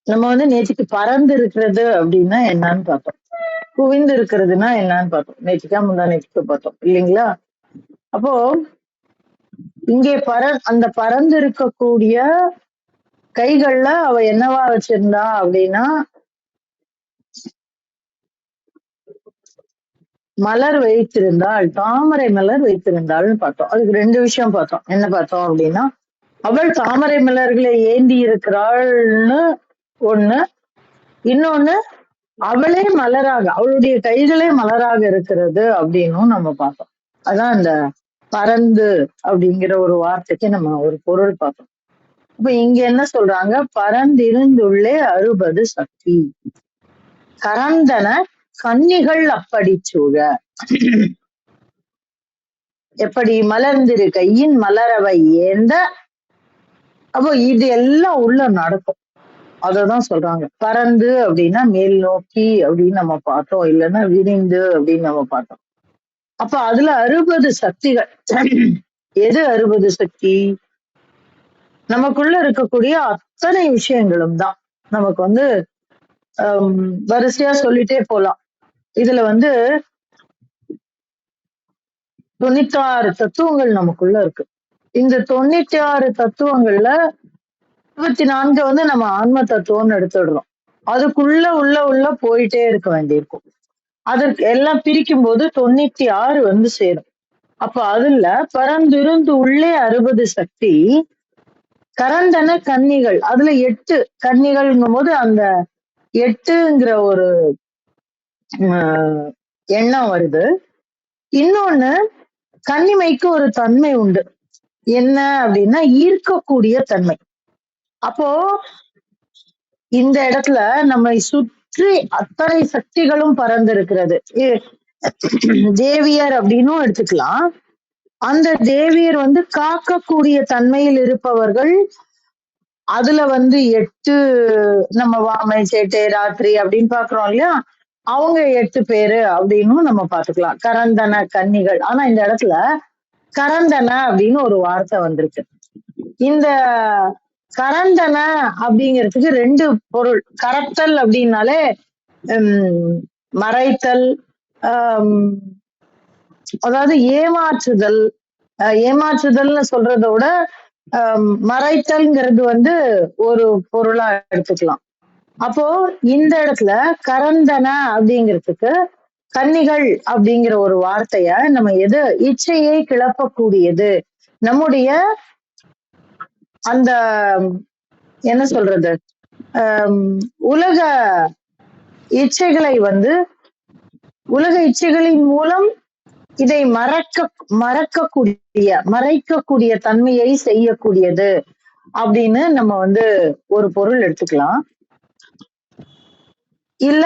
நம்ம நேற்றுக்கு பறந்து இருக்கிறது அப்படின்னா என்னன்னு பார்த்தோம். குவிந்து இருக்கிறதுனா என்னன்னு பார்த்தோம். நேற்றுக்கா முந்தா நேற்றுக்கு பார்த்தோம் இல்லைங்களா? அப்போ இங்கே அந்த பறந்து இருக்கக்கூடிய கைகள்ல அவ என்னவா வச்சிருந்தா அப்படின்னா மலர் வைத்திருந்தாள், தாமரை மலர் வைத்திருந்தாள்னு பார்த்தோம். அதுக்கு 2 விஷயம் பார்த்தோம். என்ன பார்த்தோம் அப்படின்னா, அவள் தாமரை மலர்களை ஏந்தி இருக்கிறாள்னு ஒண்ணு, இன்னொன்னு அவளே மலராக, அவளுடைய கைகளே மலராக இருக்கிறது அப்படின்னும் நம்ம பார்த்தோம். அதான் இந்த பறந்து அப்படிங்கிற ஒரு வார்த்தைக்கு நம்ம ஒரு பொருள் பார்த்தோம். இப்ப இங்க என்ன சொல்றாங்க? பறந்திருந்துள்ளே 60 சக்தி கரந்தன கன்னிகள் அப்படி சூழ. எப்படி மலர்ந்திரு கையின் மலரவை ஏந்த. அப்போ இது எல்லாம் உள்ள நடக்கும். அததான் சொல்றாங்க. பறந்து அப்படின்னா மேல் நோக்கி அப்படின்னு நம்ம பார்த்தோம், இல்லைன்னா விரிந்து அப்படின்னு நம்ம பார்த்தோம். அப்ப அதுல 60 சக்திகள். எது 60 சக்தி? நமக்குள்ள இருக்கக்கூடிய அத்தனை விஷயங்களும் தான். நமக்கு வரிசையா சொல்லிட்டே போலாம். இதுல 96 தத்துவங்கள் நமக்குள்ள இருக்கு. இந்த 96 தத்துவங்கள்ல 24 நம்ம ஆன்ம தத்துவம்னு எடுத்துடுறோம். அதுக்குள்ள உள்ள போயிட்டே இருக்க வேண்டியிருக்கும். அதற்கு எல்லாம் பிரிக்கும் போது 96 சேரும். அப்ப அதுல பரந்திருந்து உள்ளே 60 சக்தி கரந்தன கன்னிகள். அதுல 8 கன்னிகள்ங்கும் போது அந்த 8ங்கிற ஒரு எண்ணம் வருது. இன்னொன்னு, கன்னிமைக்கு ஒரு தன்மை உண்டு. என்ன அப்படின்னா ஈர்க்கக்கூடிய தன்மை. அப்போ இந்த இடத்துல நம்மை சுற்றி அத்தனை சக்திகளும் பறந்து இருக்கிறது. தேவியர் அப்படின்னும் எடுத்துக்கலாம், அந்த தேவியர் வந்து காக்கக்கூடிய தன்மையில் இருப்பவர்கள். அதுல வந்து 8 நம்ம வாமை சேட்டை ராத்திரி அப்படின்னு பாக்குறோம் இல்லையா, அவங்க 8 பேரு அப்படின்னு நம்ம பாத்துக்கலாம். கரந்தன கன்னிகள். ஆனா இந்த இடத்துல கரந்தன அப்படின்னு ஒரு வார்த்தை வந்திருக்கு. இந்த கரந்தன அப்படிங்கிறதுக்கு 2 பொருள். கரத்தல் அப்படின்னாலே மறைத்தல், அதாவது ஏமாற்றுதல். ஏமாற்றுதல்னு சொல்றத விட மறைத்தல்ங்கிறது வந்து ஒரு பொருளா எடுத்துக்கலாம். அப்போ இந்த இடத்துல கரந்தன அப்படிங்கிறதுக்கு கன்னிகள் அப்படிங்கிற ஒரு வார்த்தைய நம்ம எது இச்சையை கிளப்பக்கூடியது, நம்முடைய அந்த என்ன சொல்றது உலக இச்சைகளை வந்து உலக இச்சைகளின் மூலம் இதை மறைக்கக்கூடிய தன்மையை செய்யக்கூடியது அப்படின்னு நம்ம வந்து ஒரு பொருள் எடுத்துக்கலாம். இல்ல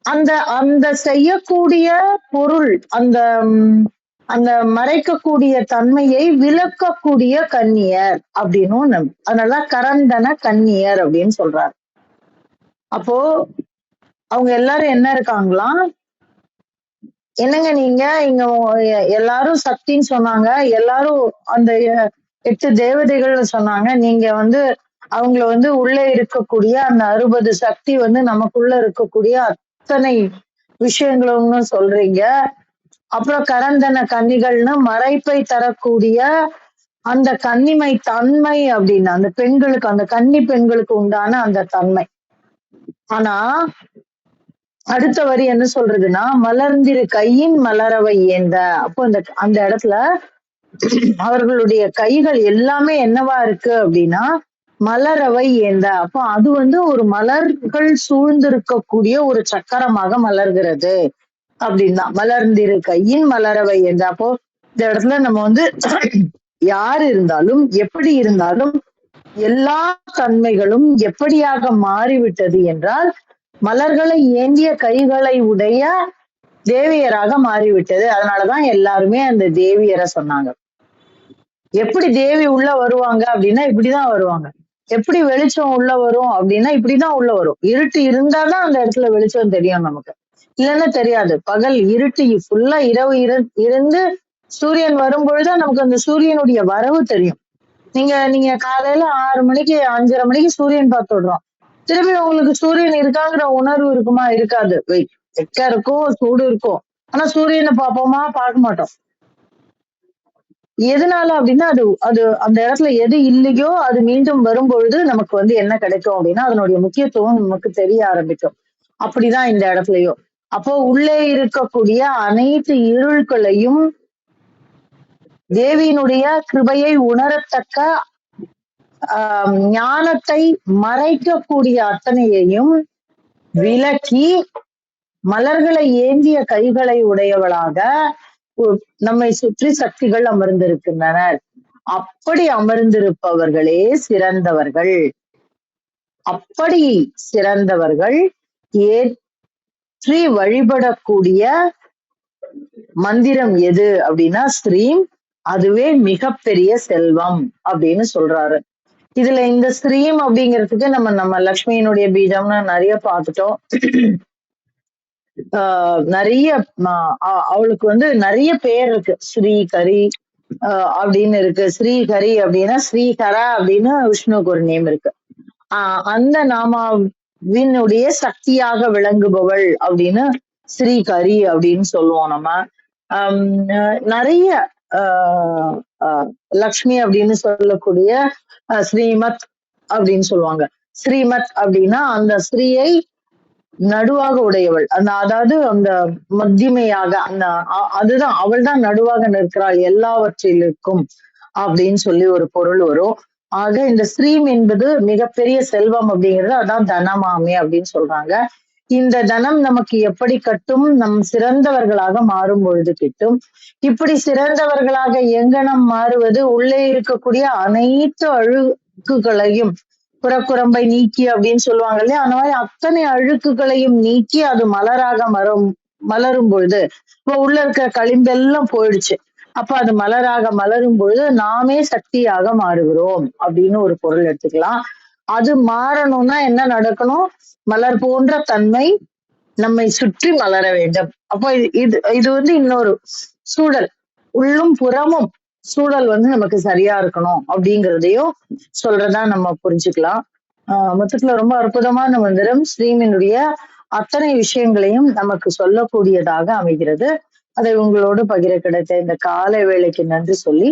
அந்த அந்த செய்யக்கூடிய பொருள், அந்த அந்த மறைக்கக்கூடிய தன்மையை விளக்கக்கூடிய கன்னியர் அப்படின்னும் அதனால கரந்தன கன்னியர் அப்படின்னு சொல்றாரு. அப்போ அவங்க எல்லாரும் என்ன இருக்காங்களாம், என்னங்க நீங்க இங்க எல்லாரும் சக்தின்னு சொன்னாங்க, எல்லாரும் அந்த 8 தேவதைகள் சொன்னாங்க, நீங்க வந்து அவங்கள வந்து உள்ளே இருக்கக்கூடிய அந்த 60 சக்தி வந்து நமக்குள்ள இருக்கக்கூடிய அத்தனை விஷயங்களும்னு சொல்றீங்க. அப்புறம் கரந்தன கன்னிகள்னு மறைப்பை தரக்கூடிய அந்த கன்னிமை தன்மை அப்படின்னு அந்த பெண்களுக்கு, அந்த கன்னி பெண்களுக்கு உண்டான அந்த தன்மை. ஆனா அடுத்த வரி என்ன சொல்றதுன்னா, மலர்ந்திரு கையின் மலரவை ஏந்த. அப்போ அந்த இடத்துல அவர்களுடைய கைகள் எல்லாமே என்னவா இருக்கு அப்படின்னா மலரவை ஏந்த. அப்போ அது வந்து ஒரு மலர்கள் சூழ்ந்திருக்கக்கூடிய ஒரு சக்கரமாக மலர்கிறது அப்படின்னா, மலர்ந்திரு கையின் மலரவை ஏந்த. அப்போ இந்த இடத்துல நம்ம வந்து யார் இருந்தாலும் எப்படி இருந்தாலும் எல்லா தன்மைகளும் எப்படியாக மாறிவிட்டது என்றால் மலர்களை ஏந்திய கைகளை உடைய தேவியராக மாறிவிட்டது. அதனாலதான் எல்லாருமே அந்த தேவியரை சொன்னாங்க. எப்படி தேவி உள்ள வருவாங்க அப்படின்னா இப்படிதான் வருவாங்க. எப்படி வெளிச்சம் உள்ள வரும் அப்படின்னா இப்படிதான் உள்ள வரும். இருட்டு இருந்தாதான் அந்த இடத்துல வெளிச்சம் தெரியும் நமக்கு, இல்லைன்னா தெரியாது. பகல் இருட்டு ஃபுல்லா இரவு இருந்து சூரியன் வரும்பொழுதுதான் நமக்கு அந்த சூரியனுடைய வரவு தெரியும். நீங்க காலையில 6 மணிக்கு 5:30 மணிக்கு சூரியன் பார்த்து விடுறோம், திரும்பி உங்களுக்கு சூரியன் இருக்காங்கிற உணர்வு இருக்குமா? இருக்காது. வெக்க இருக்கும், சூடு இருக்கும், ஆனா சூரியனை பார்ப்போமா? பார்க்க மாட்டோம். எதனால அப்படின்னா அது அது அந்த இடத்துல எது இல்லையோ அது மீண்டும் வரும்பொழுது நமக்கு வந்து என்ன கிடைக்கும் அப்படின்னா அதனுடைய முக்கியத்துவம் நமக்கு தெரிய ஆரம்பிக்கும். அப்படிதான் இந்த இடத்துலயும். அப்போ உள்ளே இருக்கக்கூடிய அனைத்து இருள்களையும் தேவியினுடைய கிருபையை உணரத்தக்க ஞானத்தை மறைக்கக்கூடிய அத்தனையையும் விலக்கி மலர்களை ஏந்திய கைகளை உடையவளாக நம்மை சுற்றி சக்திகள் அமர்ந்திருக்கின்றனர். அப்படி அமர்ந்திருப்பவர்களே சிறந்தவர்கள். அப்படி சிறந்தவர்கள் ஏற்றி வழிபடக்கூடிய மந்திரம் எது அப்படின்னா ஸ்ரீம். அதுவே மிகப்பெரிய செல்வம் அப்படின்னு சொல்றாரு. இதுல இந்த ஸ்ரீம் அப்படிங்கிறதுக்கு நம்ம லக்ஷ்மியினுடைய பீஜம்னு நிறைய பார்த்துட்டோம். நிறைய அவளுக்கு வந்து நிறைய பேர் இருக்கு. ஸ்ரீகரி அப்படின்னு இருக்கு. ஸ்ரீஹரி அப்படின்னா ஸ்ரீஹரா அப்படின்னு விஷ்ணுவுக்கு ஒரு நேம் இருக்கு. அந்த நாமாவினுடைய சக்தியாக விளங்குபவள் அப்படின்னு ஸ்ரீஹரி அப்படின்னு சொல்லுவோம் நம்ம. நிறைய லக்ஷ்மி அப்படின்னு சொல்லக்கூடிய ஸ்ரீமத் அப்படின்னு சொல்லுவாங்க. ஸ்ரீமத் அப்படின்னா அந்த ஸ்ரீயை நடுவாக உடையவள், அதாவது அந்த மத்தியமையாக அதுதான் அவள் தான் நடுவாக நிற்கிறாள் எல்லாவற்றிற்கும் அப்படின்னு சொல்லி ஒரு பொருள் வரும். ஆக இந்த ஸ்ரீம் என்பது மிகப்பெரிய செல்வம் அப்படிங்கிறது அதான் தனமாமே அப்படின்னு சொல்றாங்க. இந்த தனம் நமக்கு எப்படி கட்டும்? நம் சிறந்தவர்களாக மாறும் பொழுது கிட்டும். இப்படி சிறந்தவர்களாக எங்கனம் மாறுவது? உள்ளே இருக்கக்கூடிய அனைத்து அழுக்குகளையும் புறக்குரம்பை நீக்கி அப்படின்னு சொல்லுவாங்க இல்லையா, அந்த மாதிரி அத்தனை அழுக்குகளையும் நீக்கி அது மலராக மலரும் பொழுது இப்போ உள்ள இருக்கிற களிம்பெல்லாம் போயிடுச்சு. அப்ப அது மலராக மலரும் பொழுது நாமே சக்தியாக மாறுகிறோம் அப்படின்னு ஒரு பொருள் எடுத்துக்கலாம். அது மாறணும்னா என்ன நடக்கணும்? மலர் போன்ற தன்மை நம்மை சுற்றி மலர வேண்டும். அப்போ இது வந்து இன்னொரு சூழல், உள்ளும் புறமும் சூழல் வந்து நமக்கு சரியா இருக்கணும் அப்படிங்கிறதையும் சொல்றதா நம்ம புரிஞ்சுக்கலாம். மொத்தத்துல ரொம்ப அற்புதமான மந்திரம் ஸ்ரீமினுடைய அத்தனை விஷயங்களையும் நமக்கு சொல்லக்கூடியதாக அமைகிறது. அதை உங்களோடு பகிர கிடைத்த இந்த காலை வேளைக்கு நன்றி சொல்லி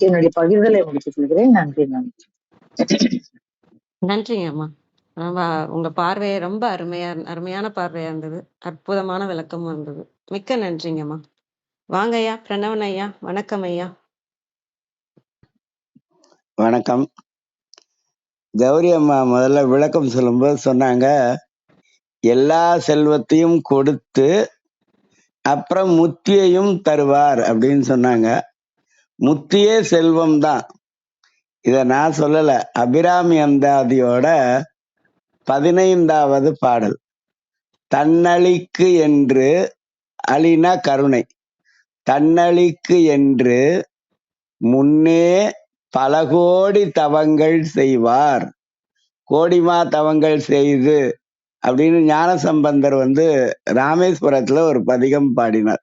என்னுடைய பகிர்தலை முடித்துக் கொள்கிறேன். நன்றி. நன்றிங்க அம்மா. ரொம்ப உங்க பார்வை ரொம்ப அருமையான பார்வையா இருந்தது. அற்புதமான விளக்கமும் இருந்தது. மிக்க நன்றிங்கம்மா. வாங்க ஐயா, பிரணவன் ஐயா. வணக்கம் ஐயா. வணக்கம். கௌரி அம்மா முதல்ல விளக்கம் சொல்லும்போது சொன்னாங்க, எல்லா செல்வத்தையும் கொடுத்து அப்புறம் முத்தியையும் தருவார் அப்படின்னு சொன்னாங்க. முத்தியே செல்வம் தான். இத நான் சொல்லல, அபிராமி அந்தாதியோட 15வது பாடல். தன்னழிக்கு என்று, அழினா கருணை, தன்னழிக்கு என்று முன்னே பல கோடி தவங்கள் செய்வார். கோடிமா தவங்கள் செய்து அப்படின்னு ஞானசம்பந்தர் வந்து ராமேஸ்வரத்துல ஒரு பதிகம் பாடினார்.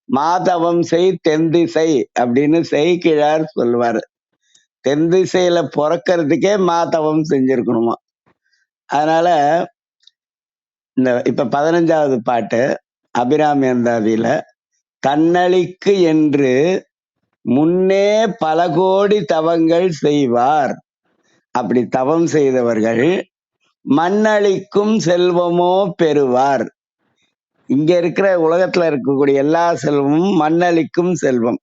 மாதவம் செய் தென்திசை அப்படின்னு செய்கிழார் சொல்வாரு. தென்திசையில பிறக்கிறதுக்கே மாதவம் செஞ்சிருக்கணுமா. அதனால இப்ப 15வது பாட்டு அபிராமி அந்தாதியில, தன்னழிக்கு என்று முன்னே பல கோடி தவங்கள் செய்வார். அப்படி தவம் செய்தவர்கள் மண்ணளிக்கும் செல்வமோ பெறுவார். இங்க இருக்கிற உலகத்துல இருக்கக்கூடிய எல்லா செல்வமும் மண்ணளிக்கும் செல்வம்.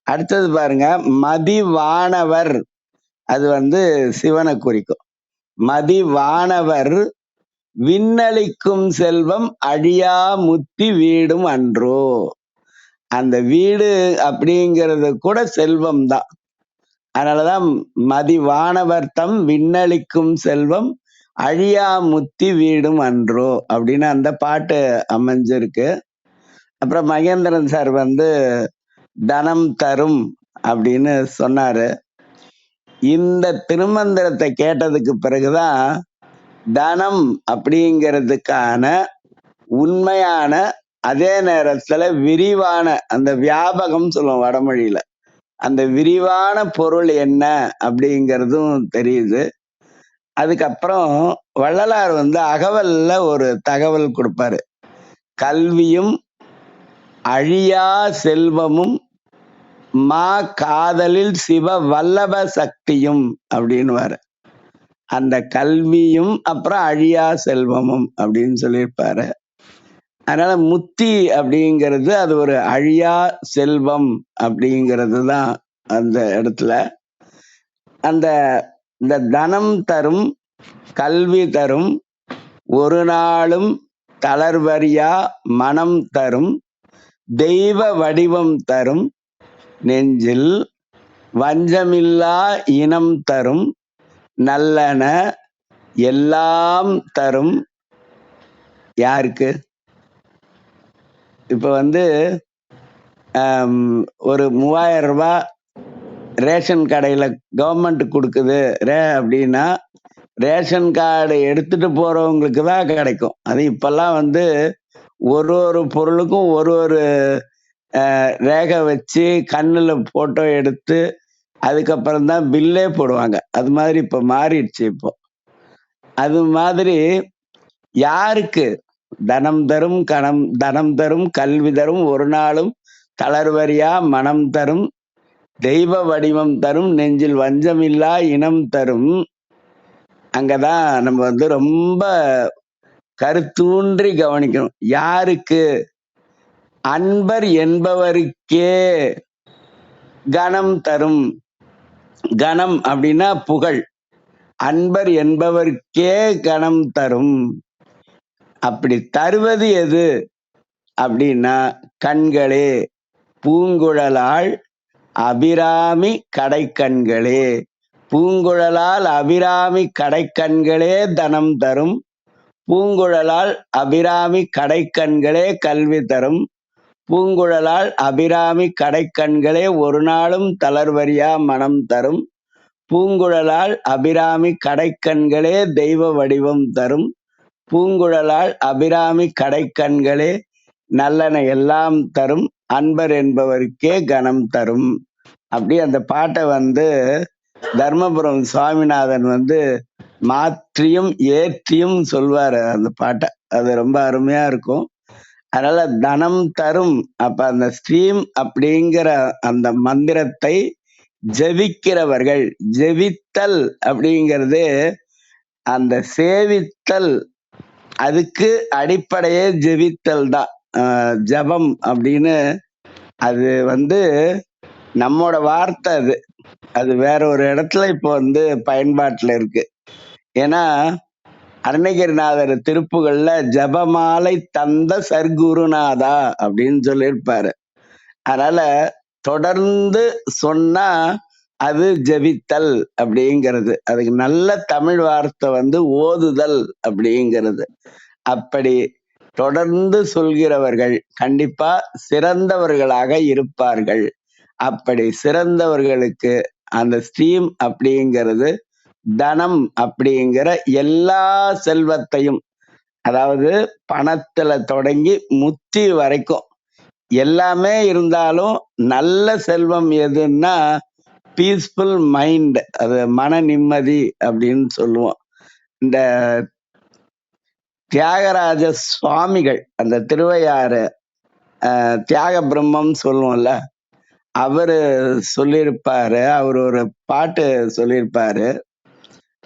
அடுத்தது பாருங்க, மதிவானவர், அது வந்து சிவனை குறிக்கும். மதிவானவர் விண்ணளிக்கும் செல்வம் அழியா முத்தி வீடும் அன்றோ. அந்த வீடு அப்படிங்கிறது கூட செல்வம் தான். அதனாலதான் மதிவானவர் தம் விண்ணளிக்கும் செல்வம் அழியா முத்தி வீடும் அன்றோ அப்படின்னு அந்த பாட்டு அமைஞ்சிருக்கு. அப்புறம் மகேந்திரன் சார் வந்து தனம் தரும் அப்படின்னு சொன்னாரு. இந்த திருமந்திரத்தை கேட்டதுக்கு பிறகுதான் தனம் அப்படிங்கிறதுக்கான உண்மையான, அதே நேரத்துல விரிவான, அந்த வியாபகம் சொல்லுவோம் வடமொழியில, அந்த விரிவான பொருள் என்ன அப்படிங்கிறதும் தெரியுது. அதுக்கப்புறம் வள்ளலார் வந்து அகவல்ல ஒரு தகவல் கொடுப்பாரு. கல்வியும் அழியா செல்வமும் மா காதலில் சிவ வல்லப சக்தியும் அப்படின்னு அந்த கல்வியும் அப்புறம் அழியா செல்வமும் அப்படின்னு சொல்லியிருப்பாரு. அதனால முத்தி அப்படிங்கிறது அது ஒரு அழியா செல்வம் அப்படிங்கிறது தான் அந்த இடத்துல. இந்த தனம் தரும், கல்வி தரும், ஒரு நாளும் தளர்வறியா மனம் தரும், தெய்வ வடிவம் தரும், நெஞ்சில் வஞ்சமில்லா இனம் தரும், நல்லன எல்லாம் தரும். யாருக்கு? இப்ப வந்து ஒரு 3000 ரூபாய் ரேஷன் கடையில கவர்மெண்ட் கொடுக்குது அப்படின்னா, ரேஷன் கார்டு எடுத்துட்டு போறவங்களுக்கு தான் கிடைக்கும். அது இப்பெல்லாம் வந்து ஒரு ஒரு பொருளுக்கும் ஒரு ஒரு ரேகை வச்சு கண்ணுல போட்டோ எடுத்து அதுக்கப்புறம் தான் பில்லே போடுவாங்க. அது மாதிரி இப்ப மாறிடுச்சு. இப்போ அது மாதிரி யாருக்கு? தனம் தரும் தனம் தரும், கல்வி தரும், ஒரு நாளும் தளர்வறியா மனம் தரும், தெய்வ வடிவம் தரும், நெஞ்சில் வஞ்சமில்லா இனம் தரும். அங்கதான் நம்ம வந்து ரொம்ப கருத்தூன்றி கவனிக்கணும். யாருக்கு? அன்பர் என்பவருக்கே கணம் தரும். கணம் அப்படின்னா புகழ். அன்பர் என்பவருக்கே கணம் தரும். அப்படி தருவது எது அப்படின்னா, கண்களே, பூங்குழலாள் அபிராமி கடைக்கண்களே, பூங்குழலால் அபிராமி கடைக்கண்களே தனம் தரும், பூங்குழலால் அபிராமி கடைக்கண்களே கல்வி தரும், பூங்குழலால் அபிராமி கடைக்கண்களே ஒரு நாளும் தளர்வரியா மனம் தரும். பூங்குழலால் அபிராமி கடைக்கண்களே தெய்வ வடிவம் தரும். பூங்குழலால் அபிராமி கடைக்கண்களே நல்லன எல்லாம் தரும். அன்பர் என்பவருக்கே கணம் தரும். அப்படி அந்த பாட்டை தர்மபுரம் சுவாமிநாதன் மாற்றியும் ஏற்றியும் சொல்வாரு அந்த பாட்டை. அது ரொம்ப அருமையா இருக்கும். அதனால தனம் தரும். அப்ப அந்த ஸ்ட்ரீம் அப்படிங்கிற அந்த மந்திரத்தை ஜெபிக்கிறவர்கள், ஜெபித்தல் அப்படிங்கிறது அந்த சேவித்தல், அதுக்கு அடிப்படையே ஜெபித்தல் தான். ஜபம் அப்படின்னு அது நம்மோட வார்த்தை. அது வேற ஒரு இடத்துல இப்போ பயன்பாட்டுல இருக்கு. ஏன்னா அருணகிரிநாதர் திருப்புகள்ல ஜபமாலை தந்த சர்க்குருநாதா அப்படின்னு சொல்லியிருப்பாரு. அதனால தொடர்ந்து சொன்னா அது ஜெபித்தல் அப்படிங்கிறது. அதுக்கு நல்ல தமிழ் வார்த்தை ஓதுதல் அப்படிங்கிறது. அப்படி தொடர்ந்து சொல்கிறவர்கள் கண்டிப்பா சிறந்தவர்களாக இருப்பார்கள். அப்படி சிறந்தவர்களுக்கு அந்த ஸ்ட்ரீம் அப்படிங்கிறது தனம் அப்படிங்கிற எல்லா செல்வத்தையும், அதாவது பணத்துல தொடங்கி முத்தி வரைக்கும் எல்லாமே இருந்தாலும் நல்ல செல்வம் எதுன்னா பீஸ்ஃபுல் மைண்ட், அது மன நிம்மதி அப்படின்னு சொல்லுவோம். இந்த தியாகராஜ சுவாமிகள் அந்த திருவையாறு தியாக பிரம்மம் சொல்லுவோம்ல, அவரு சொல்லியிருப்பாரு. அவர் ஒரு பாட்டு சொல்லியிருப்பாரு.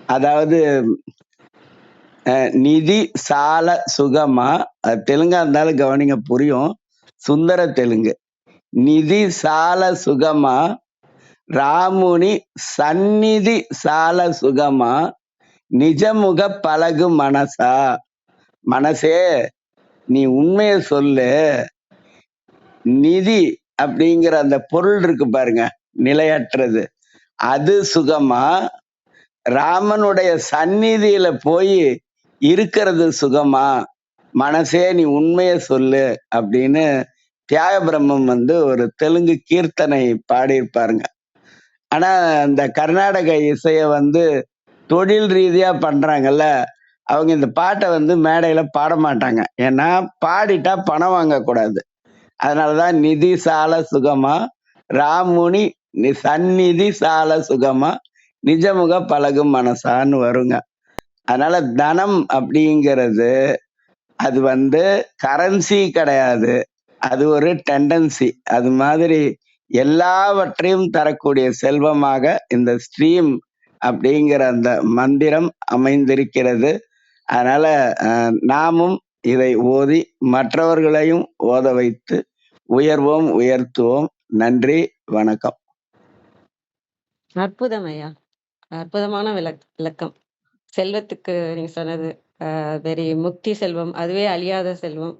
அதாவது நிதி சால சுகமா, அது தெலுங்கா இருந்தாலும் கவனிங்க, புரியும், சுந்தர தெலுங்கு. நிதி சால சுகமா ராமுனி சந்நிதி சால சுகமா நிஜமுக பழகு மனசா. மனசே நீ உண்மைய சொல்லு. நிதி அப்படிங்கிற அந்த பொருள் இருக்கு பாருங்க, நிலையற்றது, அது சுகமா, ராமனுடைய சந்நிதியில போய் இருக்கிறது சுகமா, மனசே நீ உண்மைய சொல்லு அப்படின்னு தியாக பிரம்மம் ஒரு தெலுங்கு கீர்த்தனை பாடியிருப்பாருங்க. ஆனா அந்த கர்நாடக இசைய தொழில் ரீதியா பண்றாங்கல்ல, அவங்க இந்த பாட்டை மேடையில பாட மாட்டாங்க. ஏன்னா பாடிட்டா பணம் வாங்கக்கூடாது. அதனாலதான் நிதி சால சுகமா ராமுனி சந்நிதி சால சுகமா நிஜமுக பழகும் மனசான்னு வருங்க. அதனால தனம் அப்படிங்கிறது அது கரன்சி கிடையாது, அது ஒரு டெண்டன்சி. அது மாதிரி எல்லாவற்றையும் தரக்கூடிய செல்வமாக இந்த ஸ்ட்ரீம் அப்படிங்கிற அந்த மந்திரம் அமைந்திருக்கிறது. அதனால நாமும் இதை ஓதி மற்றவர்களையும் ஓத வைத்து உயர்வோம், உயர்த்துவோம். நன்றி, வணக்கம். அற்புதம் ஐயா, அற்புதமான விளக்கம். செல்வத்துக்கு நீங்க சொன்னது வெரி முக்தி செல்வம், அதுவே அழியாத செல்வம்.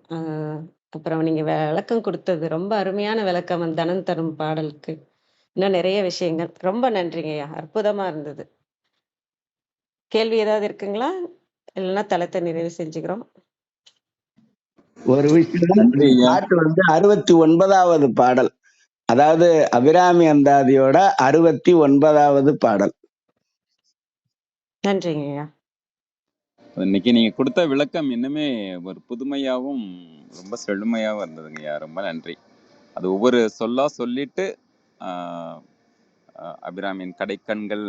அப்புறம் நீங்க விளக்கம் கொடுத்தது ரொம்ப அருமையான விளக்கம். தனம் தரும் பாடலுக்கு இன்னும் நிறைய விஷயங்கள். ரொம்ப நன்றிங்க ஐயா, அற்புதமா இருந்தது. கேள்வி ஏதாவது இருக்குங்களா? இல்லைன்னா தளத்தை நிறைவு செஞ்சுக்கிறோம். ஒரு விஷயம், பாட்டு 69வது பாடல், அதாவது அபிராமி அந்தாதியோட 69வது பாடல். நன்றிங்க ஐயா. இன்னைக்கு நீங்க கொடுத்த விளக்கம் இன்னுமே ஒரு புதுமையாகவும் ரொம்ப செழுமையாகவும் இருந்ததுங்கய்யா. ரொம்ப நன்றி. அது ஒவ்வொரு சொல்லா சொல்லிட்டு அபிராமியின் கடைக்கண்கள்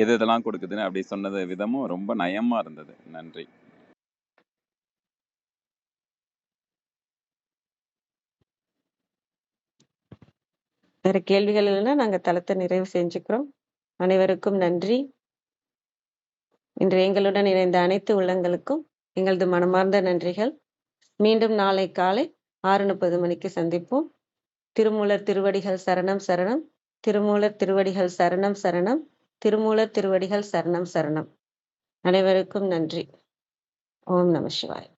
எது எதெல்லாம் கொடுக்குதுன்னு அப்படி சொன்னது விதமும் ரொம்ப நயமா இருந்தது. நன்றி. வேற கேள்விகள் இல்லைன்னா நாங்க தளத்தை நிறைவு செஞ்சுக்கிறோம். அனைவருக்கும் நன்றி. இன்று எங்களுடன் இணைந்த அனைத்து உள்ளங்களுக்கும் எங்களது மனமார்ந்த நன்றிகள். மீண்டும் நாளை காலை 6:30 மணிக்கு சந்திப்போம். திருமூலர் திருவடிகள் சரணம் சரணம். திருமூலர் திருவடிகள் சரணம் சரணம். திருமூலர் திருவடிகள் சரணம் சரணம். அனைவருக்கும் நன்றி. ஓம் நம சிவாய்.